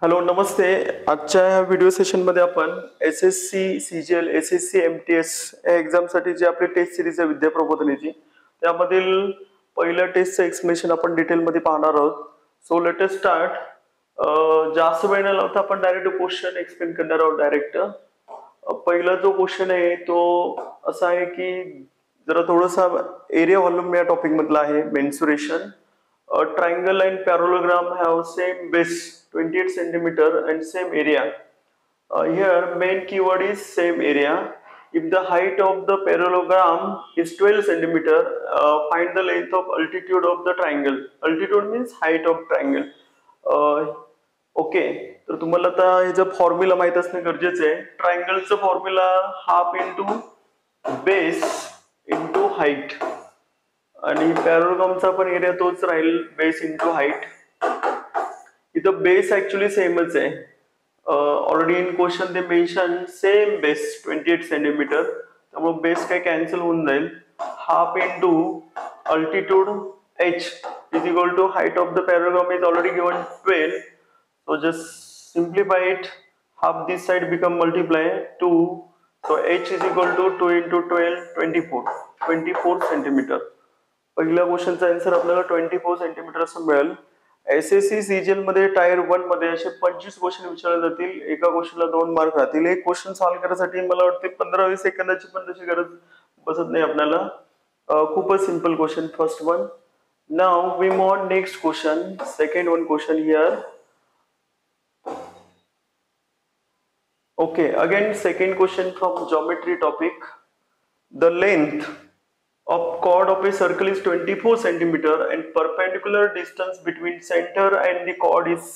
Hello नमस्ते. आजच्या ह्या video सेशनमध्ये आपण SSC CGL SSC MTS या एक्झामसाठी जे आपली टेस्ट सिरीज आहे विद्या प्रबोधिनीची त्यामधील पहिल्या टेस्टचं एक्सप्लेनेशन आपण डिटेलमध्ये पाहणार आहोत. So let us start. जास्त वेळ न लावता आपण डायरेक्ट क्वेश्चन एक्सप्लेन करणार आहोत. डायरेक्ट पहिला जो क्वेश्चन आहे तो असा आहे की जरा थोडासा एरिया व्हॉल्यूम या टॉपिक मधला आहे. Mensuration. A triangle and parallelogram have same base 28 centimeter and same area. Here main keyword is same area. If the height of the parallelogram is 12 centimeter, find the length of altitude of the triangle. Altitude means height of triangle. Okay, तर तुम्हाला आता ह्याचा formula माहित असणं गरजेचं आहे. ट्रायंगलचा formula half into base into height आणि पॅरालोग्रामचा पण एरिया तोच राहील, बेस इंटू हाईट. इथं बेस ऍक्च्युली सेमच आहे. ऑलरेडी इन क्वेश्चन ते मेन्शन सेम बेस 28 सेंटीमीटर, त्यामुळे बेस काय कॅन्सल होऊन जाईल. Half into altitude h is equal to height of the parallelogram is already given 12, so just simplify it. Half this side become multiply 2, so h is equal to 2 into 12 24 centimetre. पहिल्या क्वेश्चनचा answer आपल्याला 24 centimetre असं मिळेल. SSC CGL मध्ये tyre 1 मध्ये असे 25 question विचारले जातील. एका क्वेश्चनला 2 मार्क राहतील. एक क्वेश्चन सॉल्व्ह करण्यासाठी मला वाटते 15-20 सेकंदाची पण तशी गरज बसत नाही आपल्याला. खूपच simple question first one. Now we move on next question. Second one question here. Okay, again second question from geometry topic. The length of chord of a circle is 24 centimeter and perpendicular distance between center and the chord is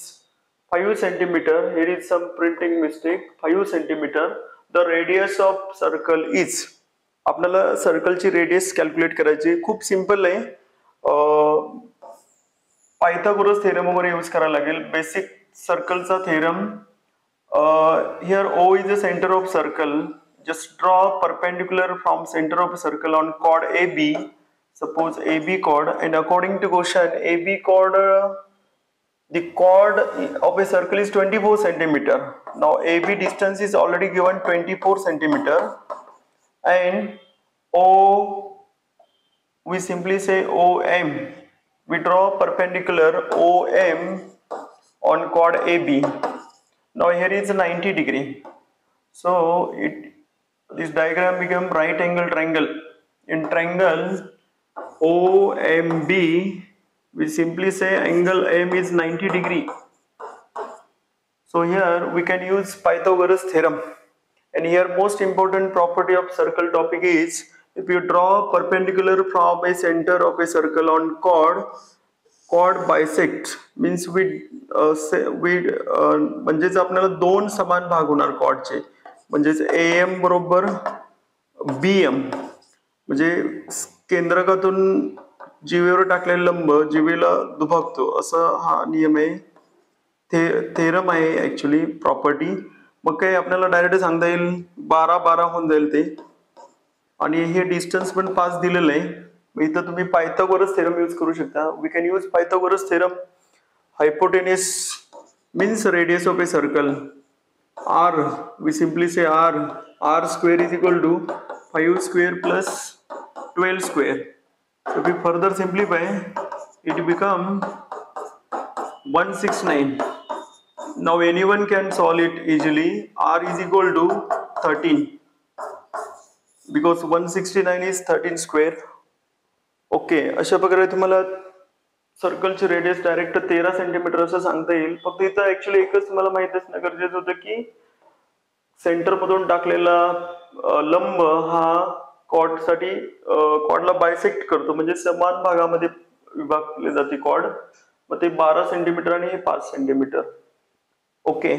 5 centimeter. Here is some printing mistake. 5 centimeter. The radius of circle is. आपल्याला सर्कलची radius calculate करायची. खूप simple आहे. Pythagoras theorem वगैरे use करायला लागेल. Basic सर्कलचा theorem. Here O is the center of circle. Just draw perpendicular from center of a circle on chord AB. Suppose AB chord, and according to question, AB chord, the chord of a circle is 24 centimeter. Now AB distance is already given 24 centimeter, and O, we simply say OM. We draw perpendicular OM on chord AB. Now here is 90 degree. So this diagram become right angle triangle. In triangle OMB, we simply say angle M is 90 degree. So here we can use Pythagoras theorem. And here most important property of circle topic is, if you draw perpendicular from a center of a circle on chord bisect means म्हणजेच आपल्याला दोन समान भाग होणार chordचे. म्हणजेच AM बरोबर BM, म्हणजे केंद्रकातून जीवेवर टाकलेला लंब जीवेला दुभागतो, असं हा नियम आहे. थेरम आहे ऍक्च्युली प्रॉपर्टी. मग काय आपल्याला डायरेक्ट सांगता येईल 12 होऊन जाईल ते. आणि हे डिस्टन्स पण 5 दिलेलं आहे. इथं तुम्ही पायथागोरस थेरम यूज करू शकता. We can use Pythagoras theorem. Hypotenuse means radius of a circle. R, we simply say R square is equal to 5 square plus 12 square. So if we further simplify, it become 169. Now anyone can solve it easily. R is equal to 13 because 169 is 13 square. Okay, अशा प्रकारे तुम्हाला सर्कलची radius direct 13 centimetre असं सांगता येईल. फक्त इथं actually एकच तुम्हाला माहित असणं गरजेचं होतं की सेंटर मधून टाकलेला लंब हा कॉर्डला बायसेक्ट करतो, म्हणजे समान भागामध्ये विभागले जाते कॉर्ड. मग ते 12 सेंटीमीटर आणि हे 5 सेंटीमीटर. ओके,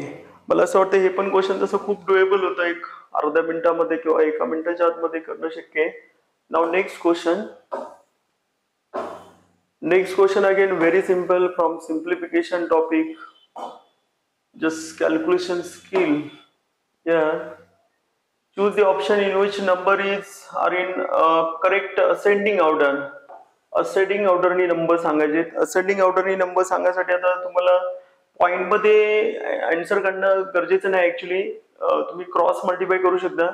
मला असं वाटतं हे पण क्वेश्चन तसं खूप डुएबल होतं. एक अर्ध्या मिनिटामध्ये किंवा 1 मिनिटाच्या आतमध्ये करणं शक्य आहे. Now next question. Next question again very simple from simplification topic. Just calculation skill. Yeah. Choose the option in which number are in correct ascending order. Ascending order ni number सांगायचे. Ascending order ni number सांगण्यासाठी आता तुम्हाला point मध्ये answer काढणं गरजेचं नाही actually. तुम्ही cross multiply करू शकता.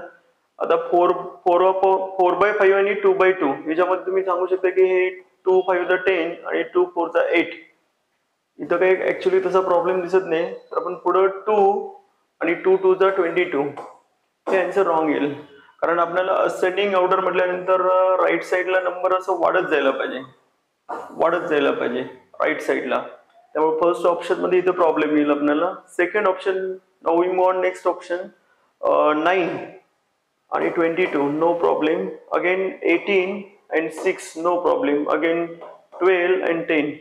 आता 4/5 आणि 2/2 याच्यामध्ये तुम्ही सांगू शकता की हे 2 5 10 आणि 2 4 8. इथं काही ऍक्च्युली तसा प्रॉब्लेम दिसत नाही. तर आपण पुढं 2 आणि 2 2 22 हे आन्सर रॉंग येईल. कारण आपल्याला असेंडिंग ऑर्डर म्हटल्यानंतर राईट साईडला नंबर असं वाढत जायला पाहिजे राईट साईडला. त्यामुळे फर्स्ट ऑप्शन मध्ये इथं प्रॉब्लेम येईल आपल्याला. Second option, now we move on next option. 9 आणि 22 no problem. Again 18 and 6 no problem. Again 12 and 10.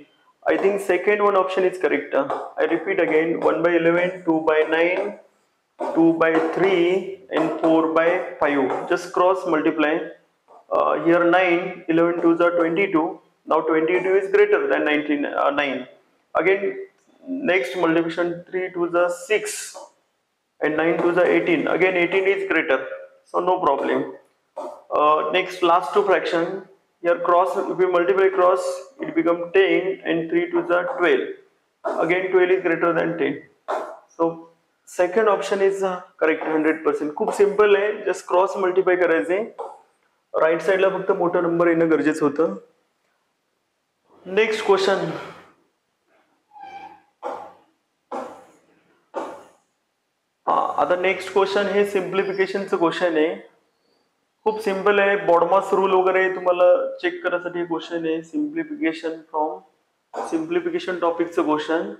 I think second one option is correct. I repeat again, 1/11, 2/9, 2/3 and 4/5. Just cross multiply. Here 9, 11 2s are 22. Now 22 is greater than 9. Again next multiplication, 3 2s are 6 and 9 2s are 18. Again 18 is greater, so no problem. Next last two fraction, here cross, if we multiply cross it become 10 and 3 2s are 12. Again 12 is greater than 10. So second option is correct 100%. खूप simple आहे. Just cross multiply करायचे. Right साइडला फक्त मोठा number येणं गरजेचं होतं. Next question. आता नेक्स्ट क्वेश्चन हे सिम्प्लिफिकेशनचं क्वेश्चन आहे. खूप सिंपल आहे. बॉडमास रूल वगैरे तुम्हाला चेक करण्यासाठी क्वेश्चन आहे. सिम्प्लिफिकेशन टॉपिकचं क्वेश्चन.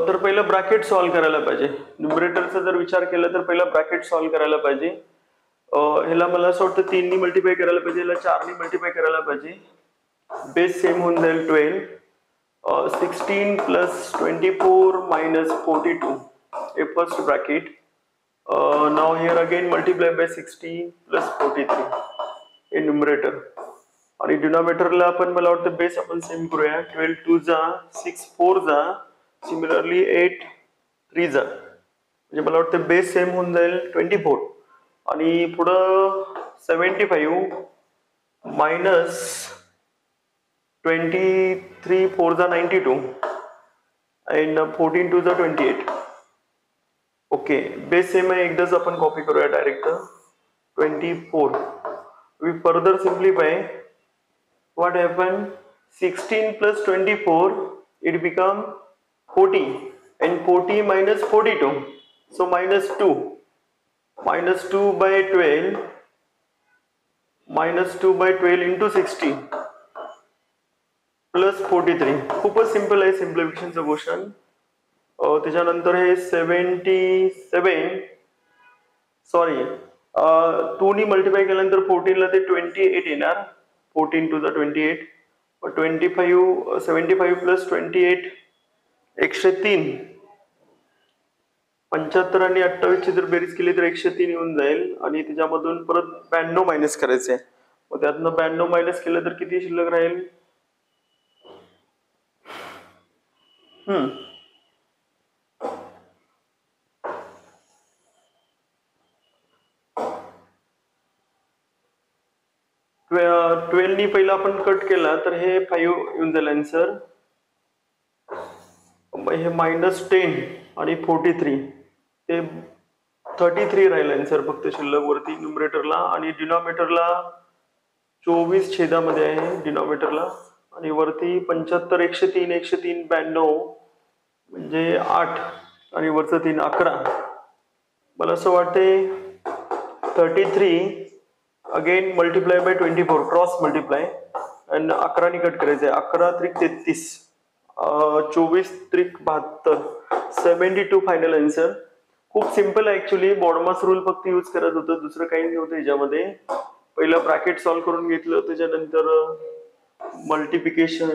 तर पहिलं ब्रॅकेट सॉल्व्ह करायला पाहिजे. न्यूमरेटरचा जर विचार केला तर पहिला ब्रॅकेट सॉल्व्ह करायला पाहिजे. ह्याला मला असं वाटतं 3 नी मल्टिप्लाय करायला पाहिजे, ह्याला 4 नी मल्टिप्लाय करायला पाहिजे. बेस सेम होऊन जाईल 12. 16 प्लस 24 मायनस 42 हे first bracket. Now here again multiply by 16 plus 43 in numerator. आणि डिनॉमिनेटरला आपण मला वाटतं बेस आपण सेम करूया. 12 2 जा, 6 4 जा, सिमिलरली 8 3 जा. म्हणजे मला वाटतं बेस सेम होऊन जाईल 24 आणि पुढं 75 मायनस 23 4 जा 92 and 14 2 जा 28. ओके, बेस सेम आहे. एकदाच आपण कॉपी करूया direct. 24. We further simplify. What happen? 16 plus 24 it become 40 and 40 minus 42, so minus 2 by 12 into 16 plus 43. खूपच सिंपल आहे सिम्प्लिफिकेशनचं क्वेश्चन. त्याच्यानंतर हे 77 सॉरी 2 नी मल्टिप्लाय केल्यानंतर 14 ला ते 28 येणार. 14 2 28. 75 प्लस 28 103. 75 आणि 28 ची जर बेरीज केली तर 103 येऊन जाईल आणि त्याच्यामधून परत 92 मायनस करायचे. मग त्यातनं 92 मायनस केलं तर किती शिल्लक राहील? 12 नी पहिला आपण कट केला तर हे 5 येऊन जाईल आन्सर. हे -10 आणि 43 ते 33 राहील आन्सर फक्त शिल्लक वरती न्यूमरेटरला. आणि डिनॉमिनेटरला 24 छेदामध्ये आहे डिनॉमिनेटरला आणि वरती 75 103 92 म्हणजे 8 आणि वरचं 3 11. मला असं वाटते 33 again multiply by 24 cross multiply आणि 11 नी कट करायचंय. 11 त्रिक 33 24 त्रिक 72 72 फायनल आन्सर. खूप सिंपल आहे ऍक्च्युली. बॉडमास रूल फक्त यूज करत होतं, दुसरं काही नाही होतं याच्यामध्ये. पहिलं ब्रॅकेट सॉल्व्ह करून घेतलं, त्याच्यानंतर मल्टिप्लिकेशन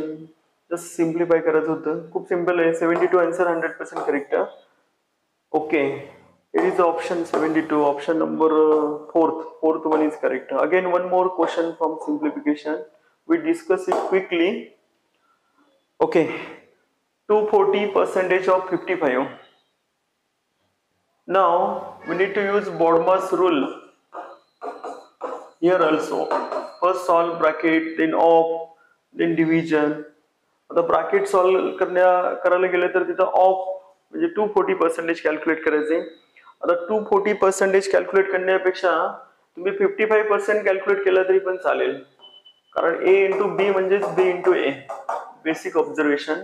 जस्ट सिम्प्लिफाय करत होतं. खूप सिंपल आहे. 72 answer 100% correct. Okay, it is option 72, option number fourth one is correct. Again one more question from simplification, we discuss it quickly. Okay, 240% of 55. Now we need to use BODMAS rule here also. First solve bracket, then off, then division. आता bracket solve करायला गेलं तर तिथं of म्हणजे 240% calculate करायचे. आता 240% calculate करण्यापेक्षा तुम्ही 55% कॅल्क्युलेट केला तरी पण चालेल, कारण ए इंटू बी म्हणजेच बी इंटू ए. बेसिक ऑब्झर्वेशन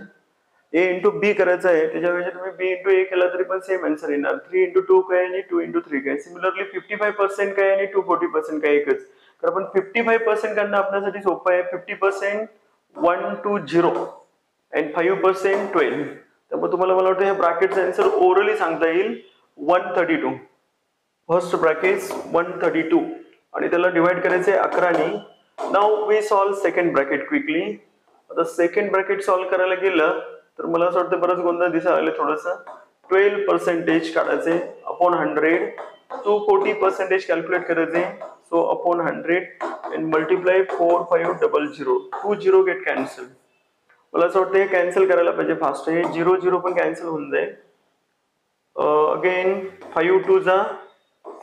ए इंटू बी करायचं आहे, त्याच्यापेक्षा तुम्ही बी इंटू ए केला तरी पण सेम आन्सर येणार. 3 इंटू 2 काय आणि 2 इंटू 3 काय. सिमिलरली 55% काय आणि 240% काय एकच. तर आपण 55% करणं आपल्यासाठी सोपं आहे. 50% 1 to 0 and 5% 12. त्यामुळे तुम्हाला मला वाटतं हे ब्रॅकेटचा आन्सर ओरली सांगता येईल 132. फर्स्ट ब्रॅकेट 132 आणि त्याला डिवाइड करायचे 11ने. Now we solve second bracket quickly. आता सेकंड ब्रॅकेट सॉल्व करायला गेलं तर मला असं वाटतं बरंच गोंधळ दिसायला लागले थोडंसं. 12% काढायचे अपॉन 100. 240% कॅल्क्युलेट करायचे, so upon 100 and multiply 4500. 20 get cancel. मला असं वाटतं हे कॅन्सल करायला पाहिजे फास्ट. हे 0 पण कॅन्सल होऊन जाईल. अगेन 5 2 जा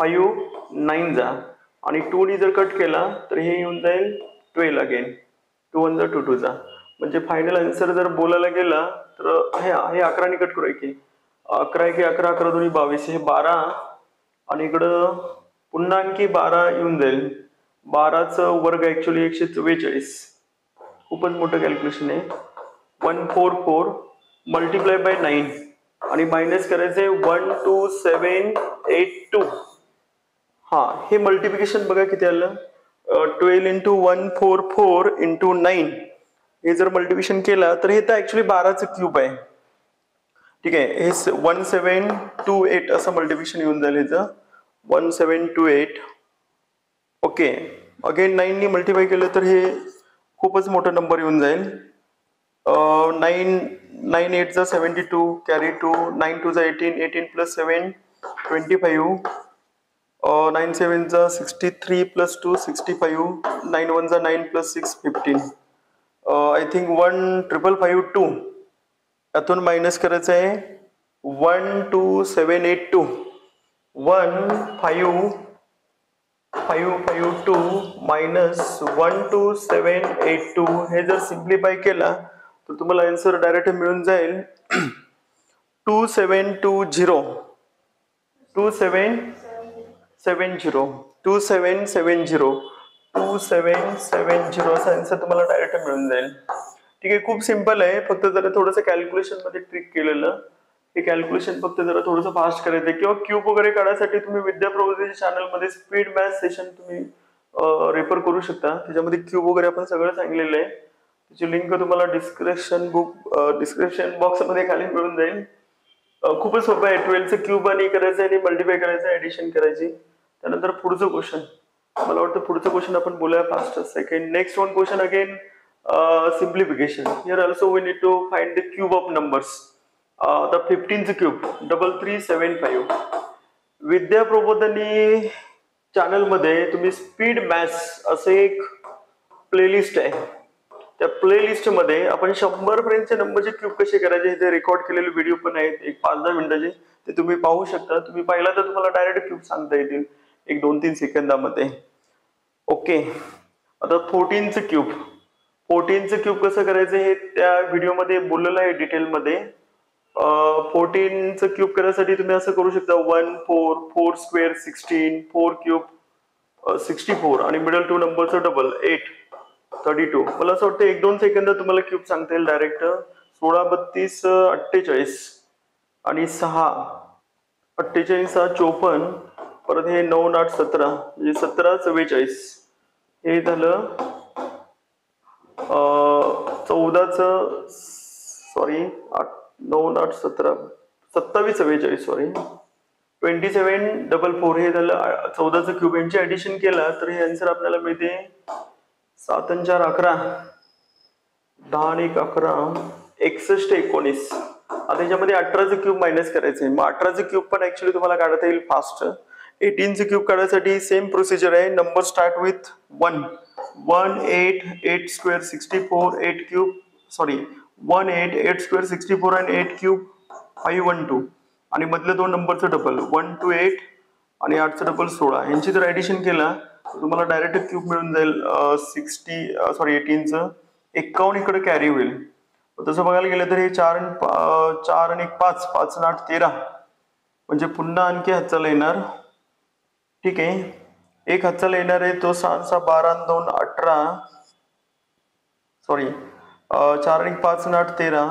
5 9 जा आणि 2 ने जर कट केला तर हे येऊन जाईल 12 अगेन. 2 1 जा 2 2 जा. म्हणजे फायनल आन्सर जर बोलायला गेला तर हे 11 ने कट करूया की 11 की 11 11 दोन्ही 22. हे 12 आणि इकडं पुन्हा आणखी 12 येऊन जाईल. 12चं वर्ग ऍक्च्युअली 144. खूपच मोठं कॅल्क्युलेशन आहे. 144 मल्टिप्लाय बाय 9 आणि मायनस करायचे 12782. हा हे मल्टिप्लिकेशन बघा किती आलं. 12 इंटू 144 इंटू 9 हे जर मल्टिप्लिकेशन केला तर हे तर ऍक्च्युली 12चं क्यूब आहे. ठीक आहे, हे 1728 असं मल्टिप्लिकेशन येऊन जाईल ह्याचं. 1728. ओके, अगेन 9 ने मल्टिप्लाय केलं तर हे खूपच मोठा नंबर येऊन जाईल. 9 8 जा 72 कॅरी 2 9 2 जा 18 18 प्लस 7 25 9 7 जा 63 प्लस 2 65 9 1 जा 9 प्लस 6 15. आय थिंक 15552 यातून मायनस करायचं आहे 12782. 15552 मायनस 12782 हे जर सिम्प्लिफाय केला तर तुम्हाला आन्सर डायरेक्ट मिळून जाईल 2770 असा आन्सर तुम्हाला डायरेक्ट मिळून जाईल. ठीक आहे, खूप सिंपल आहे. फक्त जरा थोडंसं कॅल्क्युलेशन मध्ये ट्रिक केलेलं. हे कॅल्क्युलेशन फक्त जरा थोडंसं फास्ट करायचं किंवा क्यूब वगैरे काढायसाठी तुम्ही विद्या प्रबोधिनी चॅनलमध्ये स्पीड मॅथ सेशन तुम्ही रेफर करू शकता. त्याच्यामध्ये क्यूब वगैरे आपण सगळं सांगितलेलं आहे. त्याची लिंक तुम्हाला डिस्क्रिप्शन बॉक्स मध्ये खाली मिळून जाईल. खूपच सोपं आहे. 12चं क्यूब आणि करायचं आणि मल्टिप्लाय करायचं, ऍडिशन करायची. त्यानंतर पुढचं क्वेश्चन, मला वाटतं पुढचं क्वेश्चन आपण बोलूया fast. Second next one question again simplification. Here also we need to find the cube of numbers. The 15th cube 3375. Vidya Prabodhini channel मध्ये तुम्ही स्पीड मॅथ्स असे एक प्लेलिस्ट आहे. त्या प्लेलिस्ट मध्ये आपण 100 पर्यंतचे नंबरचे क्यूब कसे करायचे हे रेकॉर्ड केलेले व्हिडिओ पण आहेत, एक 5-10 मिनिटाचे. ते तुम्ही पाहू शकता. तुम्ही पाहिला तर तुम्हाला डायरेक्ट क्यूब सांगता येतील एक 2-3 सेकंदामध्ये. ओके, आता 14th क्यूब. 14चं क्यूब कसं करायचं हे त्या व्हिडिओमध्ये बोललेलं आहे डिटेलमध्ये. 14चं क्यूब करायसाठी तुम्ही असं करू शकता 1 4 4 स्क्वेअर 16 4 क्यूब 64 आणि मिडल 2 नंबरचं डबल 8 32. मला असं वाटतं 1-2 सेकंद तुम्हाला क्यूब सांगता येईल डायरेक्ट. 16 32 48 आणि 6 48 6 54. परत हे 9 8 17 म्हणजे 17 44. हे झालं 14चं सॉरी 9 8 17 27 44 सॉरी 27 44. हे झालं 14चं क्यूब. यांची ऍडिशन केला तर हे आन्सर आपल्याला मिळते 7 आणि 4 11 10 आणि 1 11 61 19. आता याच्यामध्ये 18चं क्यूब मायनस करायचंय. मग 18चं क्यूब पण ऍक्च्युअली तुम्हाला काढता येईल फास्ट. 18चं क्यूब काढायसाठी सेम प्रोसिजर आहे. Number start with 1 1 8 8 square 64 8 cube sorry 1 8 8 square 64 आणि 8 क्यूब 512 आणि मधल्या 2 नंबरचं डबल 1 2 8 आणि 8चं डबल 16. यांची जर ऍडिशन केला तर तुम्हाला डायरेक्ट क्यूब मिळून जाईल 18चं. 51 इकडे कॅरी होईल तसं बघायला गेलं तर हे 4 आणि 1 5, 5 आणि 8 13, म्हणजे पुन्हा आणखी हातचाला येणार. ठीक आहे, एक हातचाला येणार आहे तो 6 6 12 आणि 2 18, सॉरी 4 आणि 5 आणि 8 13,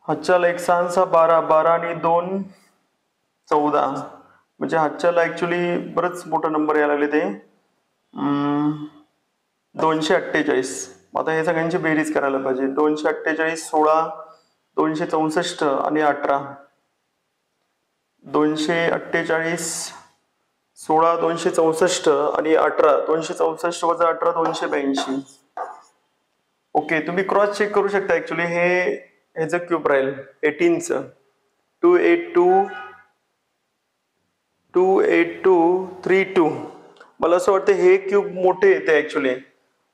हातचाला 1 6 6 12, 12 आणि 2 14, म्हणजे हातच्याला ऍक्च्युली बरंच मोठा नंबर यायला लागले ते 248. आता हे सगळ्यांची बेरीज करायला पाहिजे. 248, 16, 264 आणि 18. 248, 16, 264 आणि 18. 264 वजा 18 282. ओके, तुम्ही क्रॉस चेक करू शकता. ऍक्च्युली हे ह्याचं क्यूब राहील 18चं 28232. मला असं वाटतं हे क्यूब मोठे येते ऍक्च्युली.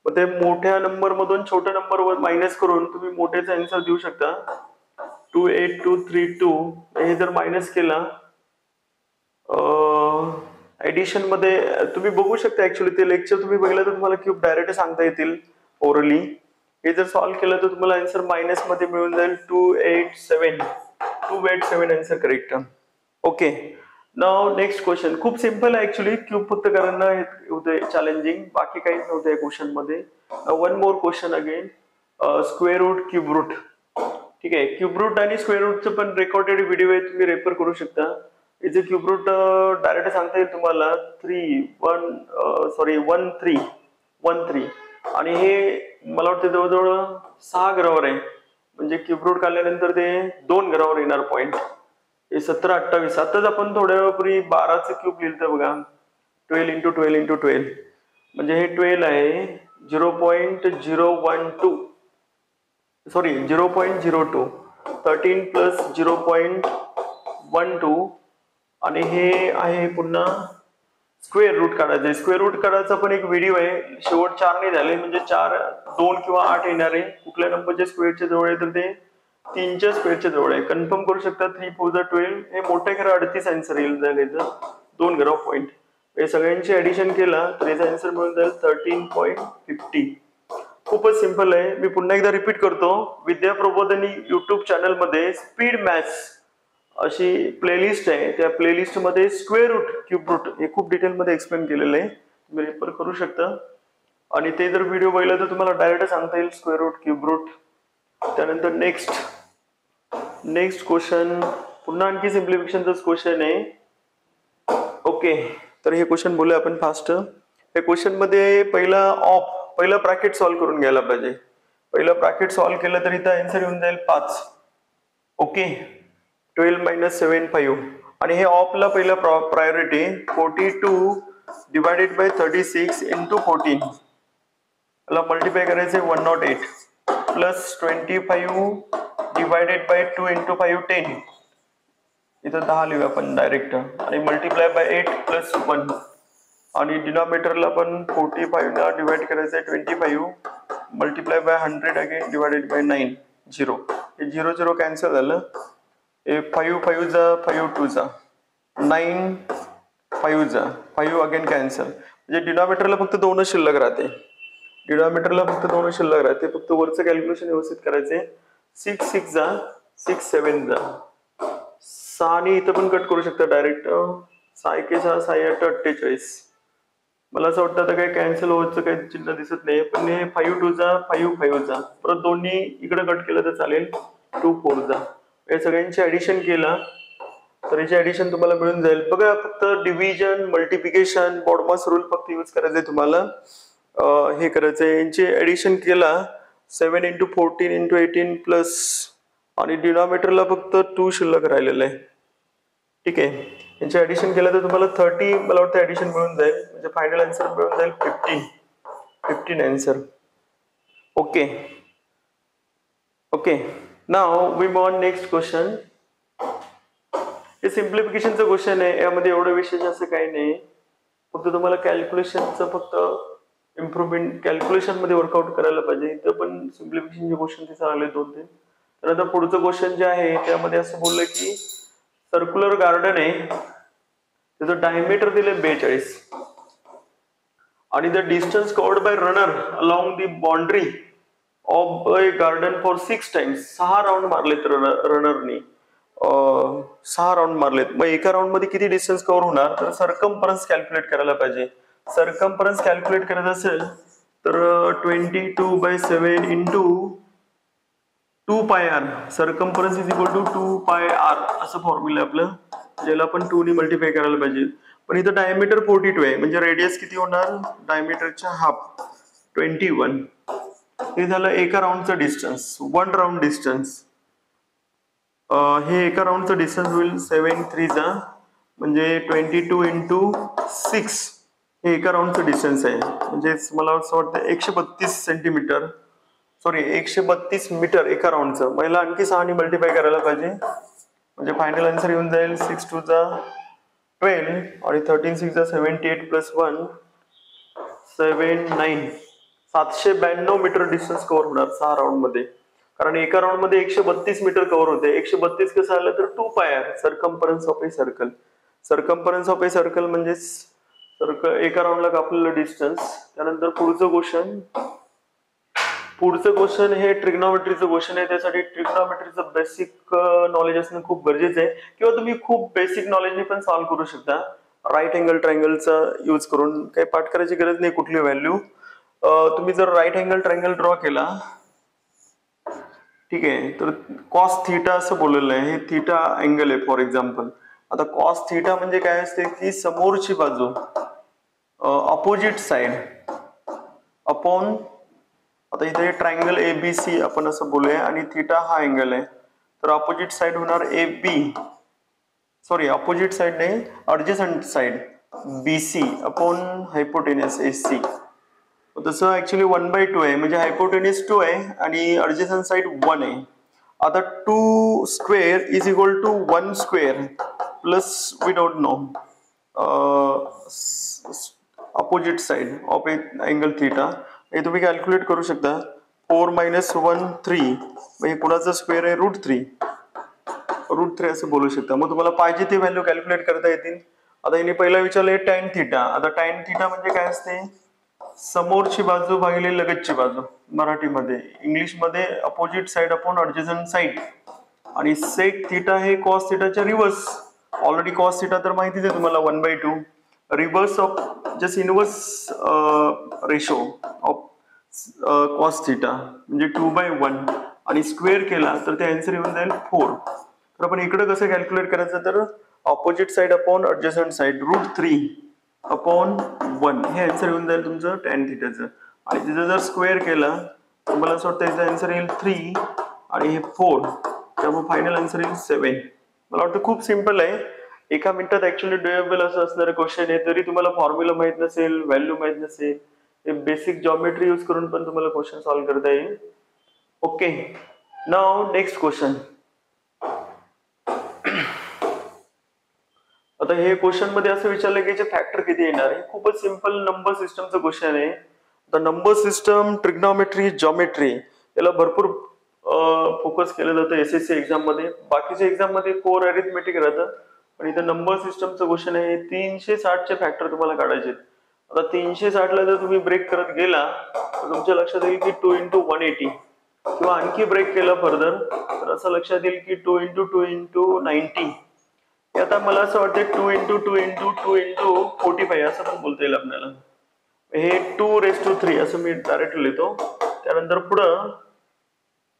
मग ते मोठ्या नंबर मधून छोट्या नंबरवर मायनस करून तुम्ही मोठ्याचा आन्सर देऊ शकता. 28232 हे जर मायनस केला ऍडिशन मध्ये तुम्ही बघू शकता. ऍक्च्युली ते लेक्चर तुम्ही बघितलं तर तुम्हाला क्यूब डायरेक्ट सांगता येतील ओरली. हे जर सॉल्व्ह केलं तर तुम्हाला आन्सर मायनस मध्ये मिळून जाईल 287 आन्सर करेक्ट. ओके, नाव नेक्स्ट क्वेश्चन. खूप सिंपल आहे ऍक्च्युली. क्यूब फक्त करणं होते चॅलेंजिंग, बाकी काहीच नव्हतं या क्वेश्चन मध्ये. One more question again. Square root, cube root. ठीक आहे, क्यूब रूट आणि स्क्वेअर रूटचं पण रेकॉर्डेड व्हिडिओ आहे, तुम्ही रेफर करू शकता. याचे क्यूब रूट डायरेक्ट सांगता येईल तुम्हाला 1 3 आणि हे मला वाटतं जवळजवळ 6 ग्रावर आहे. म्हणजे क्यूब रूट काढल्यानंतर ते 2 ग्रावर येणार पॉइंट. हे 17 28. आताच आपण थोड्या वेळापूर्वी 12चं क्यूब लिहिलं बघा. 12 × 12 × 12, म्हणजे हे 12 आहे 0.012, सॉरी 0.02. 13 + 0.12 आणि हे आहे पुन्हा स्क्वेअर रूट काढायचं. स्क्वेअर रूट काढायचा पण एक व्हिडिओ आहे. शेवट 4 नाही झाले, म्हणजे 4 2 किंवा 8 येणार आहे. कुठल्या नंबरच्या स्क्वेअरच्या जवळ आहे तर ते 3च्या स्क्वेअरच्या जवळ आहे. कन्फर्म करू शकता. 3 4 12 हे मोठ्या घरा 38 आन्सर येईल जाईल. 2 ग्राव पॉईंट हे सगळ्यांची ऍडिशन केला तर याचा आन्सर मिळून जाईल 13.50. खूपच सिंपल आहे. मी पुन्हा एकदा रिपीट करतो. विद्या प्रबोधिनी युट्यूब चॅनल मध्ये स्पीड मॅथ्स अशी प्लेलिस्ट आहे. त्या प्लेलिस्ट मध्ये स्क्वेअर रूट, क्यूब रूट हे खूप डिटेल मध्ये एक्सप्लेन केलेलं आहे. तुम्ही रेफर करू शकता. आणि ते जर व्हिडिओ बघितला तर तुम्हाला डायरेक्ट सांगता येईल स्क्वेअर रूट, क्यूब रूट. त्यानंतर नेक्स्ट क्वेश्चन पुन्हा आणखी सिम्प्लिफिकेशनचाच क्वेश्चन आहे. ओके, तर हे क्वेश्चन बोलूया आपण फास्ट. हे क्वेश्चन मध्ये पहिलं ब्रॅकेट सॉल्व्ह करून घ्यायला पाहिजे. पहिलं ब्रॅकेट सॉल्व्ह केलं तर इथं आन्सर येऊन जाईल 5. ओके, 12 - 7 5. आणि हे ऑफला पहिला प्रायोरिटी 42 डिवायडेड बाय 36 × 14. याला मल्टिप्लाय करायचे 108 प्लस 25 डिवायडेड बाय 2 × 5 10. इथं 10 लिहूया आपण डायरेक्ट. आणि मल्टिप्लाय बाय 8 + 1. आणि डिनॉमिनेटरला पण 45 ला डिवाइड करायचं 25 multiply by 100 again divided by 9 0. हे 0 0 कॅन्सल झालं. 5 5 जा 5 2 जा 9 5 जा 5 अगेन कॅन्सल. म्हणजे डिनॉमिनेटरला फक्त 2 शिल्लक राहते. फक्त वरचं कॅल्क्युलेशन व्यवस्थित करायचे. 6 6 जा 6 7 जा 6 आणि इथं पण कट करू शकता डायरेक्ट. 6 1 6 6 8 48. मला असं वाटतं आता काही कॅन्सल व्हायचं काही चिन्ह दिसत नाही. पण हे 5 2 जा 5 5 जा परत दोन्ही इकडे कट केलं तर चालेल. 2 4 जा. या सगळ्यांची ऍडिशन केला तर याची ऍडिशन तुम्हाला मिळून जाईल. बघा, फक्त डिव्हिजन, मल्टिप्लिकेशन, बॉडमास रूल फक्त यूज करायचंय तुम्हाला. हे करायचंय. यांची ऍडिशन केला 7 × 14 × 18 प्लस आणि डिनॉमिनेटरला फक्त 2 शिल्लक राहिलेलं आहे. ठीक आहे, यांचे ऍडिशन केलं तर तुम्हाला 30 मला वाटतं ऍडिशन मिळून जाईल. म्हणजे फायनल आन्सर मिळून जाईल 15 answer. Okay, now we move on next question. हे सिम्प्लिफिकेशनचं क्वेश्चन आहे. यामध्ये एवढं विशेष असं काही नाही. फक्त तुम्हाला कॅल्क्युलेशनचं फक्त इम्प्रुव्हमेंट कॅल्क्युलेशन मध्ये वर्कआउट करायला पाहिजे. इथं पण सिम्प्लिफिकेशनचे क्वेश्चन तिथे आले 2-3. तर आता पुढचं क्वेश्चन जे आहे त्यामध्ये असं बोललं की सर्क्युलर गार्डन आहे, त्याचं डायमीटर दिले 42 आणि the distance covered by runner along the boundary of a garden for 6 times, 6 round मारलेत रनरनी, 6 राऊंड मारलेत. मग एका राऊंड मध्ये किती डिस्टन्स कव्हर होणार, तर सरकमफरन्स कॅल्क्युलेट करायला पाहिजे. सरकमफरन्स कॅल्क्युलेट करायचं असेल तर 22/7 into 2πr, circumference is equal to 2πr असं फॉर्म्युला आपलं, ज्याला आपण 2 ने मल्टिप्लाय करायला पाहिजे. पण इथं डायमीटर 42 आहे, म्हणजे रेडियस किती होणार, डायमीटरच्या हाफ 21. हे झालं एका राऊंडचं डिस्टन्स, 1 राऊंड डिस्टन्स. हे एका राऊंडचं डिस्टन्स होईल 7 3 म्हणजे 22 इंटू 6. हे एका राऊंडचं डिस्टन्स आहे, म्हणजे मला असं वाटतं 132 सेंटीमीटर, सॉरी 132 मीटर एका राऊंडचं. मला आणखी 6 ने मल्टिप्लाय करायला पाहिजे, म्हणजे फायनल आन्सर येऊन जाईल 6 2 12 आणि 13 6 78 प्लस 1 79. 792 मीटर डिस्टन्स कव्हर होणार 6 राऊंड मध्ये. कारण एका राऊंड मध्ये 132 मीटर कव्हर होते. 132 कसं आलं तर 2πr, circumference of a circle. Circumference of a circle म्हणजे एका राऊंडला कापलेलं डिस्टन्स. त्यानंतर पुढचं क्वेश्चन हे ट्रिग्नॉमेट्रीचं क्वेश्चन आहे. त्यासाठी ट्रिग्नॉमेट्रीचं बेसिक नॉलेज असणं खूप गरजेचं आहे, किंवा तुम्ही खूप बेसिक नॉलेजने पण सॉल्व्ह करू शकता. राईट अँगल ट्रायंगलचा यूज करून काही पाठ करायची गरज नाही कुठली व्हॅल्यू. तुम्ही जर राईट अँगल ट्रायंगल ड्रॉ केला, ठीक आहे, तर कॉस थीटा असं बोललेलं आहे. हे थीटा अँगल आहे फॉर एक्झाम्पल. आता कॉस थीटा म्हणजे काय असते की समोरची बाजू, अपोजिट साइड अपॉन, आता इथे ट्रायंगल ABC आपण असं बोलूया आणि थीटा हा अँगल आहे, तर अपोजिट साइड होणार AB, सॉरी अपोजिट साइड नाही, adjacent side BC upon hypotenuse AC. तसं ऍक्च्युली 1/2 आहे, म्हणजे हायपोटेनस 2 आहे आणि ऍडजसंट साइड 1 आहे. आता 2 square is equal to 1 square plus we don't know opposite side of a angle theta. हे तुम्ही कॅल्क्युलेट करू शकता. 4 - 1 3, हे कुणाचं स्क्वेअर आहे, √3 असं बोलू शकता. मग तुम्हाला पाहिजे ते व्हॅल्यू कॅल्क्युलेट करता येतील. आता यांनी पहिला विचारलंय टॅन थीटा. आता टॅन थीटा म्हणजे काय असते, समोरची बाजू भागिले लगतची बाजू मराठीमध्ये. इंग्लिशमध्ये opposite side upon adjacent side. आणि सेक थीटा हे कॉस थीटाच्या रिव्हर्स. ऑलरेडी कॉस थीटा तर माहितीच आहे तुम्हाला 1/2. Reverse of just inverse ratio of cos theta म्हणजे 2/1 आणि स्क्वेअर केला तर ते आन्सर येऊन जाईल 4. तर आपण इकडे कसं कॅल्क्युलेट करायचं, तर opposite side upon adjacent side √3 upon 1 हे आन्सर येऊन जाईल तुमचं टॅन थीटाचं. आणि तिथं जर स्क्वेअर केला तर मला असं वाटतं याचा आन्सर येईल 3 आणि हे 4, त्यामुळे फायनल आन्सर येईल 7. मला वाटतं खूप सिम्पल आहे. एका मिनिटात ऍक्च्युअली डुएबल असं असणारं क्वेश्चन आहे. तरी तुम्हाला फॉर्म्युला माहित नसेल, व्हॅल्यू माहित नसेल, हे बेसिक जॉमेट्री यूज करून पण तुम्हाला क्वेश्चन सॉल्व्ह करता येईल. Okay, now next question. आता हे क्वेश्चन मध्ये असं विचारलं की फॅक्टर किती येणार आहे. खूपच सिंपल नंबर सिस्टमचं क्वेश्चन आहे. आता नंबर सिस्टम, ट्रिग्नॉमेट्री, जॉमेट्री याला भरपूर फोकस केलं जातं SSC एक्झाम मध्ये. बाकीच्या एक्झाम मध्ये कोर अरिथमेटिक राहतं, पण इथं नंबर सिस्टमचं क्वेश्चन आहे. 360 फॅक्टर तुम्हाला काढायचे. आता 360 जर तुम्ही ब्रेक करत गेला तर तुमच्या लक्षात येईल की 2 × 180, किंवा आणखी ब्रेक केला फर्दर तर असं लक्षात येईल की 2 × 2 × 90. आता मला असं वाटतं 2 × 2 × 2 × 45 असं पण बोलता येईल आपल्याला. हे 2⁻³ असं मी डायरेक्ट लिहितो. त्यानंतर पुढं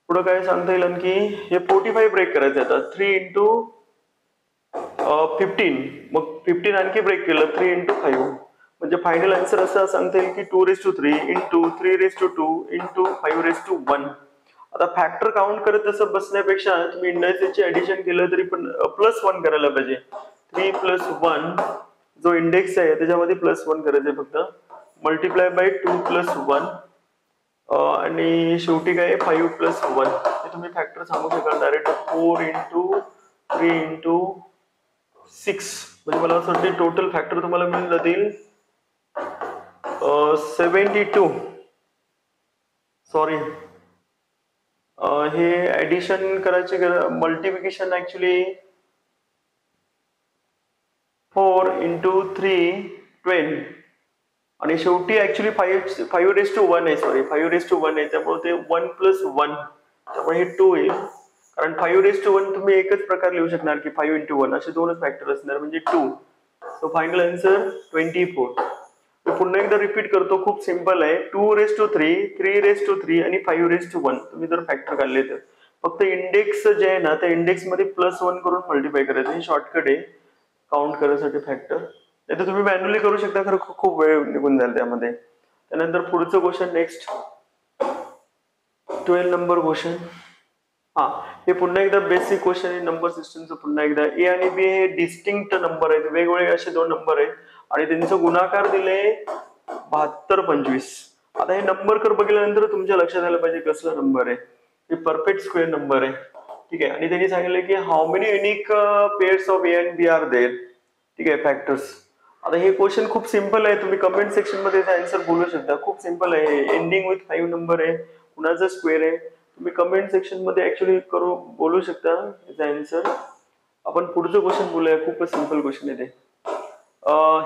काय सांगता येईल आणखी, हे 45 ब्रेक करायचं आता 3 × 15, मग 15 आणखी ब्रेक केलं 3 × 5, म्हणजे फायनल आन्सर असं सांगता येईल की 2⁻³ × 3⁻² × 5⁻1. आता फॅक्टर काउंट करत तसं बसण्यापेक्षा तुम्ही इंडेक्सची ऍडिशन केलं तरी पण +1 करायला पाहिजे. 3 + 1 जो इंडेक्स आहे त्याच्यामध्ये +1 करायचंय फक्त, मल्टिप्लाय बाय 2 + 1 आणि शेवटी काय 5 + 1. हे तुम्ही फॅक्टर सांगू शकाल डायरेक्ट 4 × 3 × 6. म्हणजे मला असं वाटतं टोटल फॅक्टर तुम्हाला मिळून जातील 72. सॉरी, हे ऍडिशन करायची मल्टिप्लिकेशन ऍक्च्युली 4 × 3 12 आणि शेवटी ऍक्च्युली 5:1 आहे, सॉरी 5:1 आहे, त्यामुळे ते 1 + 1, त्यामुळे हे 2 येईल. कारण 5:1 तुम्ही एकच प्रकार लिहू शकणार की 5 × 1 असे दोनच फॅक्टर असणार म्हणजे 2. So final answer 24. मी पुन्हा एकदा रिपीट करतो, खूप सिंपल आहे. 2⁵, 3⁵ आणि 5:1 तुम्ही जर फॅक्टर काढले तर फक्त इंडेक्स जे आहे ना त्या इंडेक्स मध्ये +1 करून मल्टिप्लाय करायचं. हे शॉर्टकट आहे काउंट करण्यासाठी फॅक्टर. नाही तर तुम्ही मॅन्युअली करू शकता, खरं खूप वेळ निघून जाईल त्यामध्ये. त्यानंतर पुढचं क्वेश्चन, नेक्स्ट 12 नंबर क्वेश्चन. हे पुन्हा एकदा बेसिक क्वेश्चन आहे नंबर सिस्टमचं. पुन्हा एकदा ए आणि बी हे डिस्टिंक्ट नंबर आहेत, वेगवेगळे असे दोन नंबर आहेत आणि त्यांचं गुणाकार दिले 72, 25. आता हे नंबर कर बघितल्यानंतर तुमच्या लक्षात आलं पाहिजे कसला नंबर आहे. हे परफेक्ट स्क्वेअर नंबर आहे, ठीक आहे. आणि त्यांनी सांगितलं की how many unique pairs of A and B are there, ठीक आहे, फॅक्टर्स. आता हे क्वेश्चन खूप सिंपल आहे, तुम्ही कमेंट सेक्शन मध्ये आन्सर बोलू शकता. खूप सिंपल आहे, एंडिंग विथ 5 नंबर आहे, कुणाचा स्क्वेअर आहे. तुम्ही कमेंट सेक्शन मध्ये ऍक्च्युली बोलू शकता याचा आन्सर. आपण पुढचं क्वेश्चन बोलूया, खूपच सिंपल क्वेश्चन आहे ते.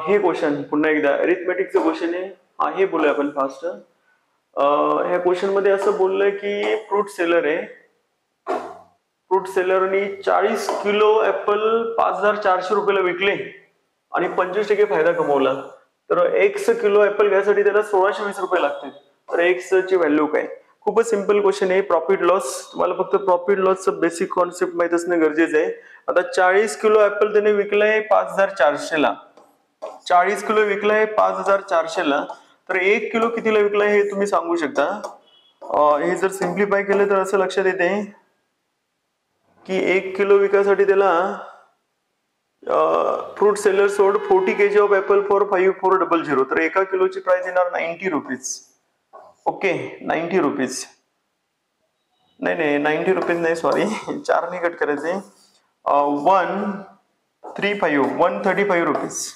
हे क्वेश्चन पुन्हा एकदा अरिथमेटिकचं क्वेश्चन आहे. हे बोलूया आपण फास्ट. ह्या क्वेश्चन मध्ये असं बोललंय की फ्रूट सेलर आहे, फ्रूट सेलरनी 40 किलो ऍपल 5,400 रुपयाला विकले आणि 25% फायदा कमवला. तर x किलो ऍपल घ्यायसाठी त्याला 1,620 रुपये लागतील. तर x ची व्हॅल्यू काय? खूपच सिंपल क्वेश्चन आहे. प्रॉफिट लॉस, तुम्हाला फक्त प्रॉफिट लॉसचं बेसिक कॉन्सेप्ट माहित असणं गरजेचं आहे. आता 40 किलो ऍपल त्याने विकलाय 5,400 ला, 40 किलो विकलाय 5,400 ला, तर 1 किलो कितीला विकलाय हे तुम्ही सांगू शकता. हे जर सिम्प्लिफाय केलं तर असं लक्षात येते की 1 किलो विकायसाठी त्याला fruit seller sold 40 kg of apple for 5,400. तर 1 किलोची प्राइस येणार 90 रुपीज. Okay, 90 rupees. नाही 90 रुपीज नाही, सॉरी 4 ने कट करायचे. 135 रुपीज.